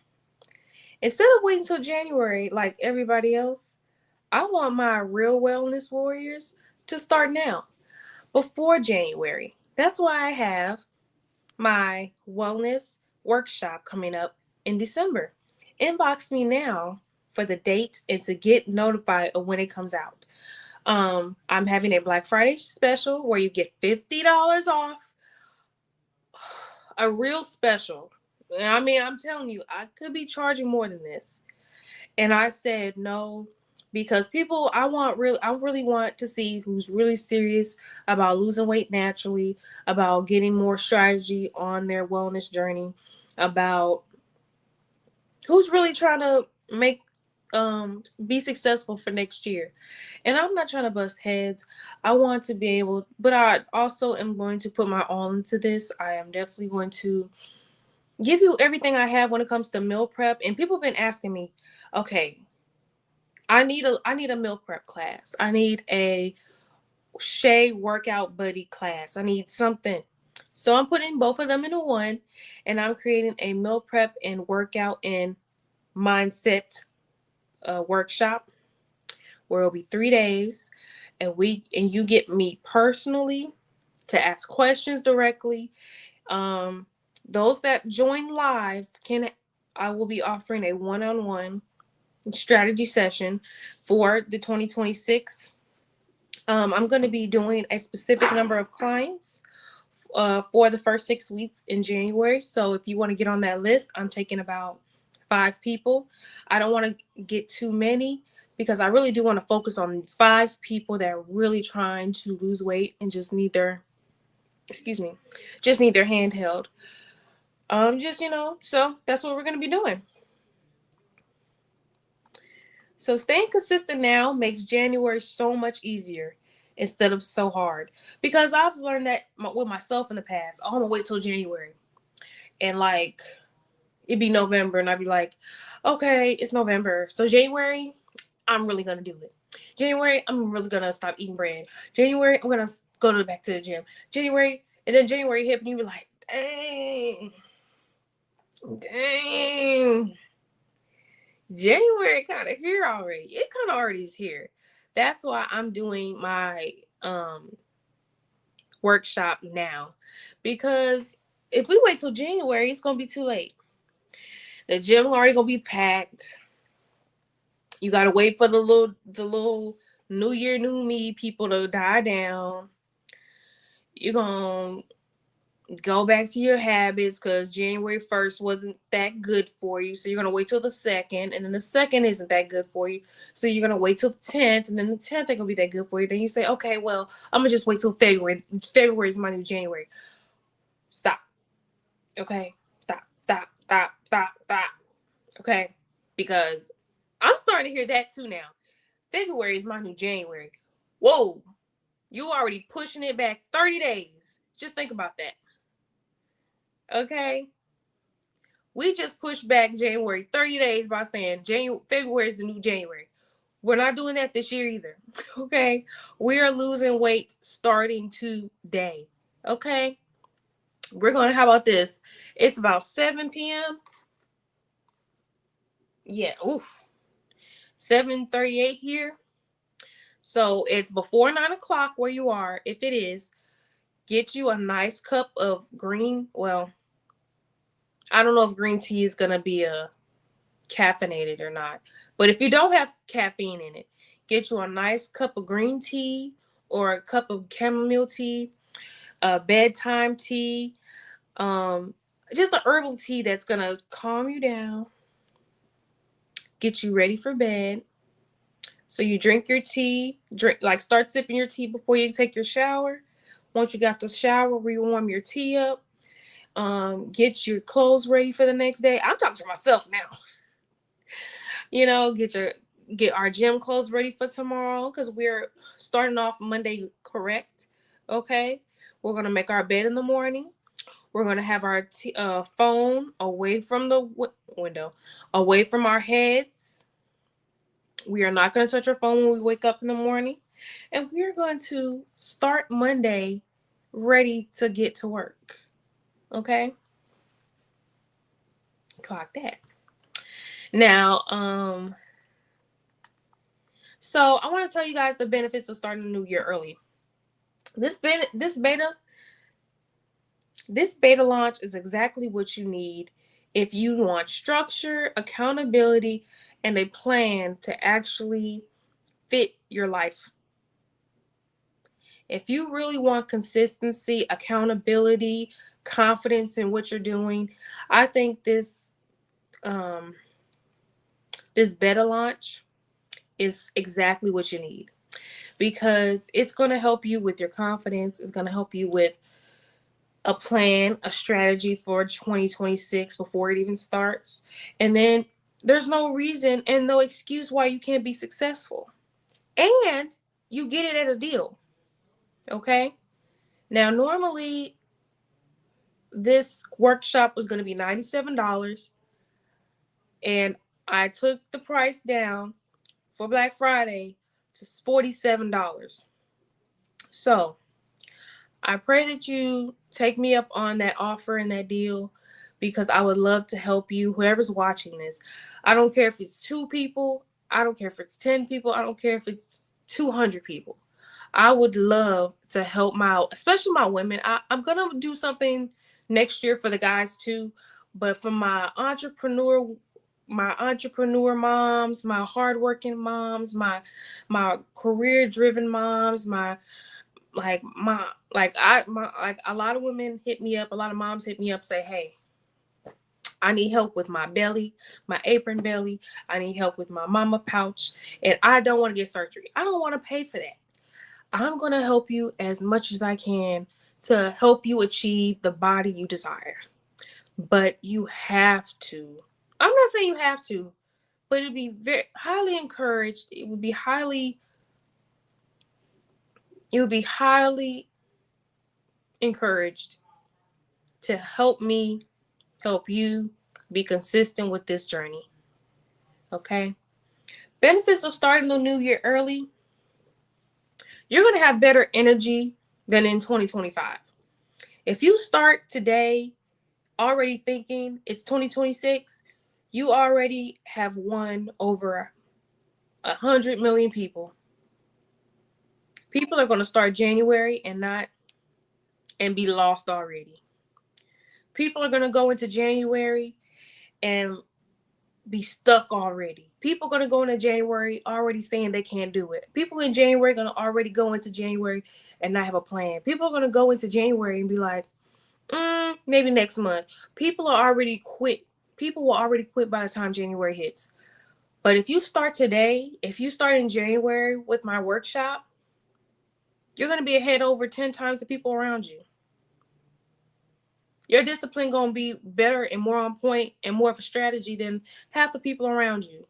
Instead of waiting until January like everybody else, I want my real wellness warriors to start now, before January. That's why I have my wellness workshop coming up in December. Inbox me now for the date and to get notified of when it comes out. I'm having a Black Friday special where you get $50 off. A real special. I mean, I'm telling you, I could be charging more than this. And I said no, because people, I really want to see who's really serious about losing weight naturally, about getting more strategy on their wellness journey, about who's really trying to make be successful for next year. And I'm not trying to bust heads. I want to be able, but I also am going to put my all into this. I am definitely going to give you everything I have when it comes to meal prep. And people have been asking me, okay, I need a meal prep class. I need a Shay workout buddy class. I need something. So I'm putting both of them into one, and I'm creating a meal prep and workout and mindset workshop where it'll be 3 days, and you get me personally to ask questions directly. Um, those that join live can I will be offering a one-on-one strategy session for the 2026. I'm going to be doing a specific number of clients for the first 6 weeks in January. So if you want to get on that list, I'm taking about 5 people. I don't want to get too many because I really do want to focus on 5 people that are really trying to lose weight and just need their, just need their hand held. So that's what we're going to be doing. So staying consistent now makes January so much easier instead of so hard. Because I've learned that with myself in the past. Oh, I'm going to wait till January. And like, it'd be November. And I'd be like, okay, it's November. So January, I'm really going to do it. January, I'm really going to stop eating bread. January, I'm going to back to the gym. January, and then January hit and you be like, dang. January kind of here already. It kind of already is here. That's why I'm doing my workshop now. Because if we wait till January, it's gonna be too late. The gym already gonna be packed. You gotta wait for the little New Year, New Me people to die down. You're gonna go back to your habits because January 1st wasn't that good for you. So you're going to wait till the 2nd, and then the 2nd isn't that good for you. So you're going to wait till the 10th, and then the 10th ain't going to be that good for you. Then you say, okay, well, I'm going to just wait till February. February is my new January. Stop. Okay? Stop, stop, stop, stop, stop. Okay? Because I'm starting to hear that too now. February is my new January. Whoa. You already pushing it back 30 days. Just think about that. Okay? We just pushed back January 30 days by saying February is the new January. We're not doing that this year either. Okay. We are losing weight starting today. Okay. We're going to, how about this? It's about 7 p.m. Yeah. Oof. 7:38 here. So it's before 9 o'clock where you are. If it is, get you a nice cup of green. Well, I don't know if green tea is going to be a caffeinated or not. But if you don't have caffeine in it, get you a nice cup of green tea or a cup of chamomile tea, a bedtime tea, um, just a herbal tea that's gonna calm you down, get you ready for bed. So you drink your tea, start sipping your tea before you take your shower. Once you got the shower, rewarm your tea up. Get your clothes ready for the next day. I'm talking to myself now. Get our gym clothes ready for tomorrow because we're starting off Monday correct. Okay, we're gonna make our bed in the morning. We're gonna have our phone away from the window, away from our heads. We are not gonna touch our phone when we wake up in the morning, and we are going to start Monday ready to get to work. Okay, clock that. Now, so I want to tell you guys the benefits of starting the new year early. This beta launch is exactly what you need if you want structure, accountability, and a plan to actually fit your life. If you really want consistency, accountability, confidence in what you're doing, I think um, this beta launch is exactly what you need, because it's going to help you with your confidence. It's going to help you with a plan, a strategy for 2026 before it even starts. And then there's no reason and no excuse why you can't be successful. And you get it at a deal. Okay? Now, normally this workshop was going to be $97, and I took the price down for Black Friday to $47. So, I pray that you take me up on that offer and that deal, because I would love to help you, whoever's watching this. I don't care if it's 2 people, I don't care if it's 10 people, I don't care if it's 200 people. I would love to help especially my women. I'm going to do something next year for the guys too, but for my entrepreneur moms, my hardworking moms, my career driven moms, like a lot of women hit me up, a lot of moms hit me up, say, hey, I need help with my belly, my apron belly. I need help with my mama pouch, and I don't want to get surgery. I don't want to pay for that. I'm going to help you as much as I can to help you achieve the body you desire. But you have to. I'm not saying you have to, but it'd be very highly encouraged. It would be highly encouraged to help me help you be consistent with this journey. Okay? Benefits of starting the new year early: you're going to have better energy than in 2025. If you start today already thinking it's 2026, you already have won over 100 million people. People are going to start January and be lost already. People are going to go into January and be stuck already. People are going to go into January already saying they can't do it. People in January are going to already go into January and not have a plan. People are going to go into January and be like, maybe next month. People are already quit. People will already quit by the time January hits. But if you start today, if you start in January with my workshop, you're going to be ahead over 10 times the people around you. Your discipline going to be better and more on point and more of a strategy than half the people around you.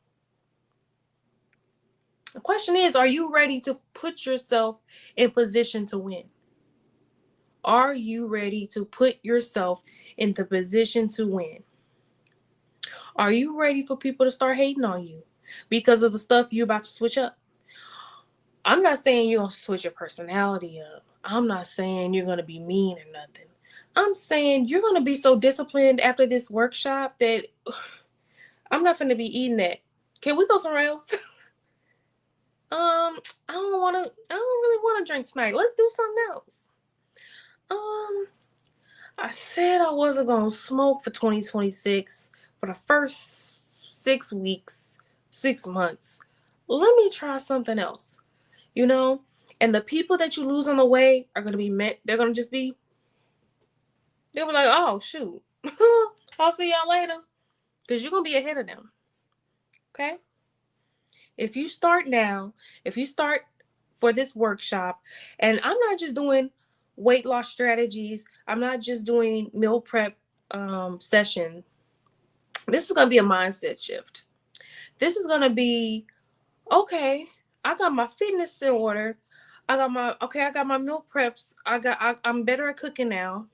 The question is, are you ready to put yourself in position to win? Are you ready to put yourself in the position to win? Are you ready for people to start hating on you? because of the stuff you're about to switch up. I'm not saying you're going to switch your personality up. I'm not saying you're going to be mean or nothing. I'm saying you're going to be so disciplined after this workshop that I'm not going to be eating that. Can we go somewhere else? I don't really want to drink tonight. Let's do something else. Um, I said I wasn't going to smoke for 2026 for the first 6 weeks, 6 months. Let me try something else, you know? And the people that you lose on the way are going to be met. They're going to just be, they'll be like, oh, shoot. I'll see y'all later. Because you're going to be ahead of them. Okay? If you start now, if you start for this workshop, and I'm not just doing weight loss strategies, I'm not just doing meal prep session. This is going to be a mindset shift. This is going to be, okay, I got my fitness in order. I got my meal preps. I'm better at cooking now.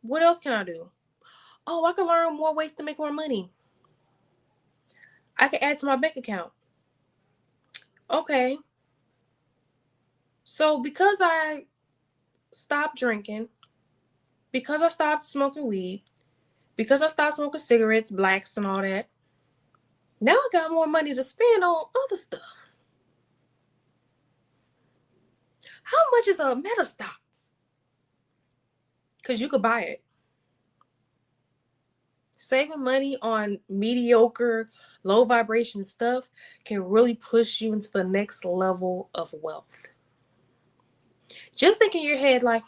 What else can I do? Oh, I can learn more ways to make more money. I can add to my bank account. Okay. So because I stopped drinking, because I stopped smoking weed, because I stopped smoking cigarettes, blacks, and all that, now I got more money to spend on other stuff. How much is a Metastop? Because you could buy it. Saving money on mediocre, low vibration stuff can really push you into the next level of wealth. Just think in your head like,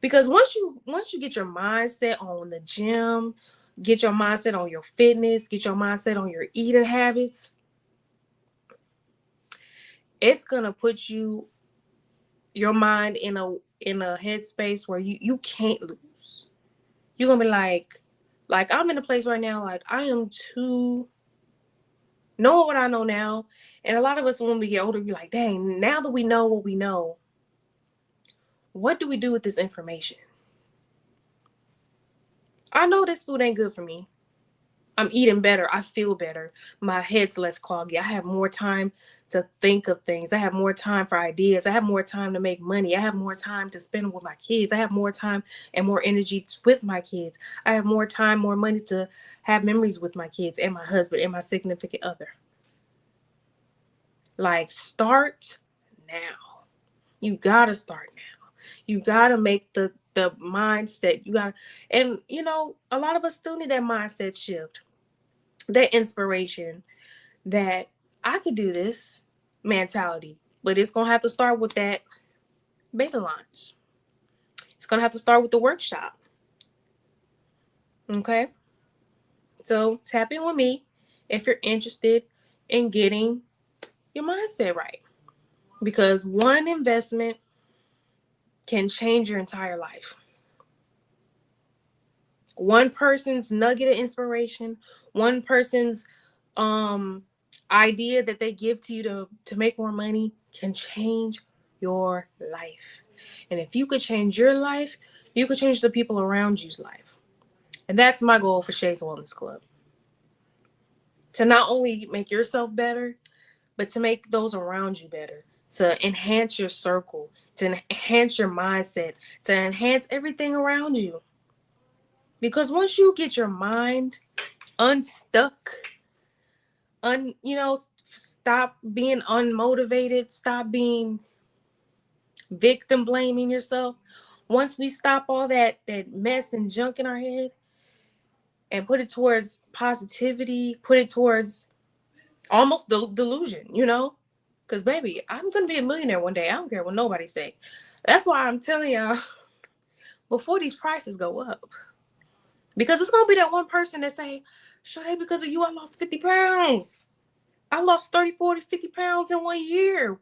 because once you get your mindset on the gym, get your mindset on your fitness, get your mindset on your eating habits, it's gonna put your mind in a headspace where you can't lose. You're gonna be like I'm in a place right now, like I am too knowing what I know now. And a lot of us when we get older, be like, dang, now that we know what we know, what do we do with this information? I know this food ain't good for me. I'm eating better. I feel better. My head's less cloggy. I have more time to think of things. I have more time for ideas. I have more time to make money. I have more time to spend with my kids. I have more time and more energy with my kids. I have more time, more money to have memories with my kids and my husband and my significant other. Like, start now. You gotta start now. You gotta make the mindset. You gotta, and a lot of us still need that mindset shift, that inspiration, that I could do this mentality. But it's gonna have to start with that beta launch. It's gonna have to start with the workshop. Okay? So tap in with me if you're interested in getting your mindset right. Because one investment can change your entire life. One person's nugget of inspiration, one person's idea that they give to you to make more money can change your life. And if you could change your life, you could change the people around you's life. And that's my goal for Shay's Wellness Club. To not only make yourself better, but to make those around you better, to enhance your circle, to enhance your mindset, to enhance everything around you. Because once you get your mind unstuck, stop being unmotivated, stop being victim blaming yourself. Once we stop all that mess and junk in our head and put it towards positivity, put it towards almost delusion, because baby, I'm gonna be a millionaire one day. I don't care what nobody say. That's why I'm telling y'all before these prices go up, because it's gonna be that one person that say, Sade, because of you I lost 50 pounds. I lost 30, 40, 50 pounds in 1 year.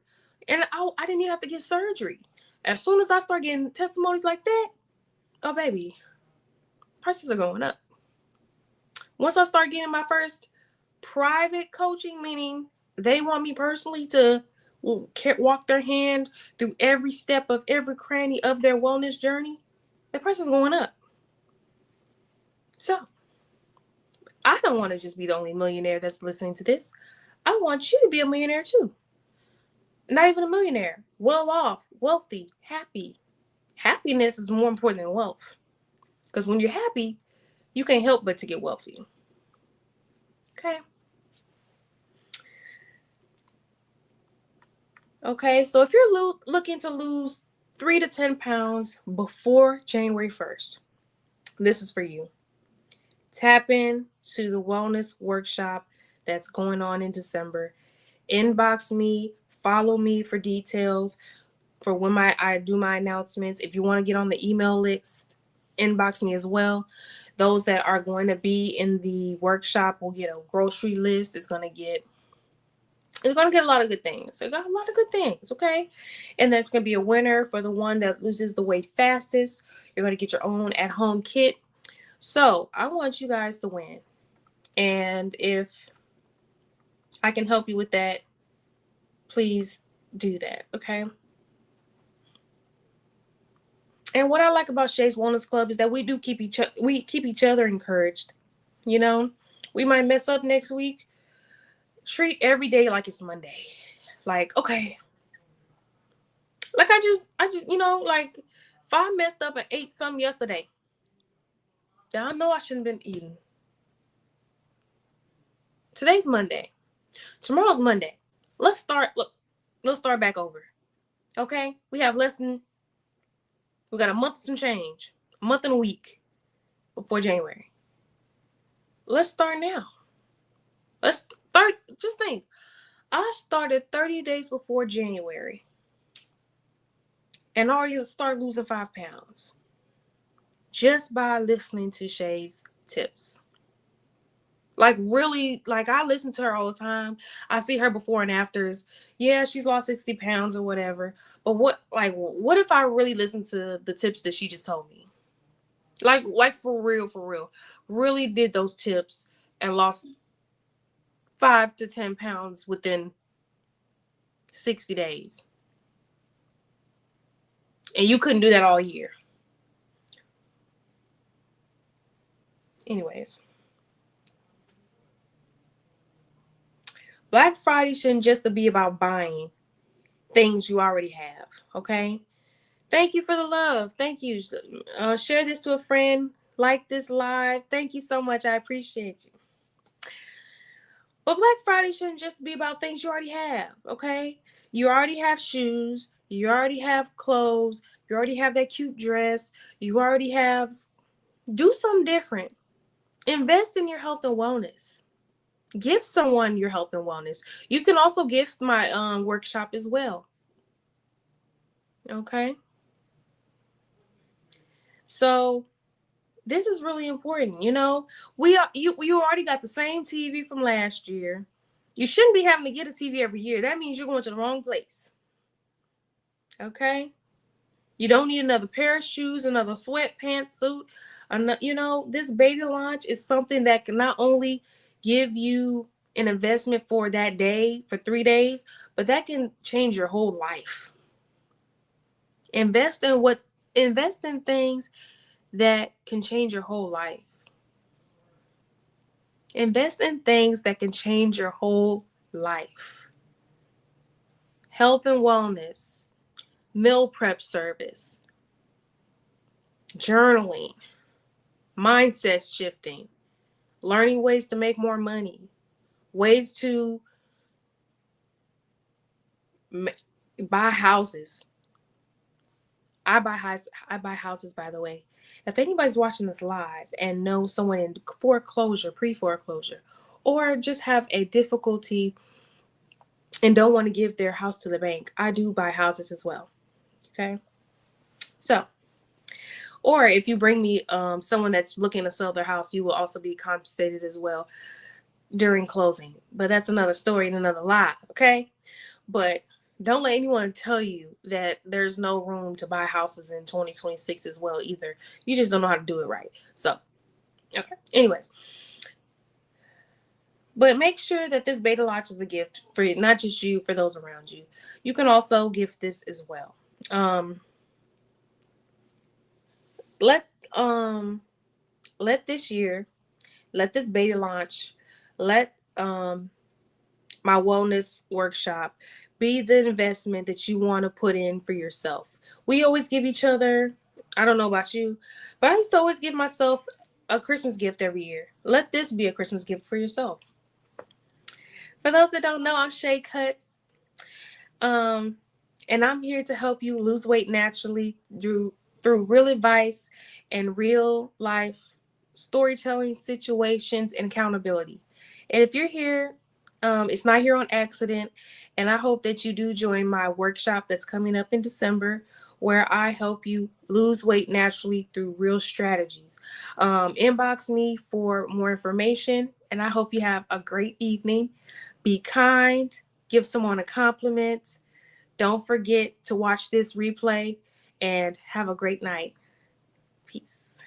And I didn't even have to get surgery. As soon as I start getting testimonies like that, oh, baby, prices are going up. Once I start getting my first private coaching, meaning they want me personally to walk their hand through every step of every cranny of their wellness journey, the price is going up. So, I don't want to just be the only millionaire that's listening to this. I want you to be a millionaire too. Not even a millionaire. Well off, wealthy, happy. Happiness is more important than wealth. Because when you're happy, you can't help but to get wealthy. Okay. Okay, so if you're looking to lose 3 to 10 pounds before January 1st, this is for you. Tap in to the wellness workshop that's going on in December. Inbox me, follow me for details for when I do my announcements. If you want to get on the email list, inbox me as well. Those that are going to be in the workshop will get a grocery list. It's going to get a lot of good things. It got a lot of good things, okay? And there's going to be a winner for the one that loses the weight fastest. You're going to get your own at-home kit. So I want you guys to win. And if I can help you with that, please do that, okay? And what I like about Shay's Wellness Club is that we do keep each other encouraged. You know, we might mess up next week. Treat every day like it's Monday. Like, okay. Like I just, like if I messed up and ate something yesterday, then I know I shouldn't have been eating. Today's Monday. Tomorrow's Monday. Let's start back over. Okay? We got a month and some change. A month and a week before January. Let's start now. Just think. I started 30 days before January and already started losing 5 pounds just by listening to Shay's tips. Like, really, like, I listen to her all the time. I see her before and afters. Yeah, she's lost 60 pounds or whatever. But what if I really listened to the tips that she just told me? Like for real, really did those tips and lost 5 to 10 pounds within 60 days. And you couldn't do that all year. Anyways. Black Friday shouldn't just be about buying things you already have, okay? Thank you for the love. Thank you. Share this to a friend. Like this live. Thank you so much. I appreciate you. But Black Friday shouldn't just be about things you already have, okay? You already have shoes. You already have clothes. You already have that cute dress. You already have... Do something different. Invest in your health and wellness. Give someone your health and wellness. You can also gift my workshop as well. Okay? So this is really important. You already got the same TV from last year. You shouldn't be having to get a TV every year. That means you're going to the wrong place. Okay? You don't need another pair of shoes, another sweatpants suit. This beta launch is something that can not only give you an investment for that day, for 3 days, but that can change your whole life. Invest in things that can change your whole life. Invest in things that can change your whole life. Health and wellness, meal prep service, journaling, mindset shifting, learning ways to make more money, ways to buy houses. I buy houses, by the way. If anybody's watching this live and knows someone in foreclosure, pre-foreclosure, or just have a difficulty and don't want to give their house to the bank, I do buy houses as well. Okay. So, or if you bring me someone that's looking to sell their house, you will also be compensated as well during closing. But that's another story and another live. Okay. But don't let anyone tell you that there's no room to buy houses in 2026 as well either. You just don't know how to do it right. So, okay. Anyways. But make sure that this beta launch is a gift for you, not just you, for those around you. You can also gift this as well. Let this year Let this beta launch, let my wellness workshop be the investment that you want to put in for yourself. We always give each other, I don't know about you, but I used to always give myself a Christmas gift every year. Let this be a Christmas gift for yourself. For those that don't know, I'm Shay Cuts. Um, and I'm here to help you lose weight naturally through real advice and real life storytelling, situations, and accountability. And if you're here, it's not here on accident. And I hope that you do join my workshop that's coming up in December, where I help you lose weight naturally through real strategies. Inbox me for more information, and I hope you have a great evening. Be kind, give someone a compliment. Don't forget to watch this replay and have a great night. Peace.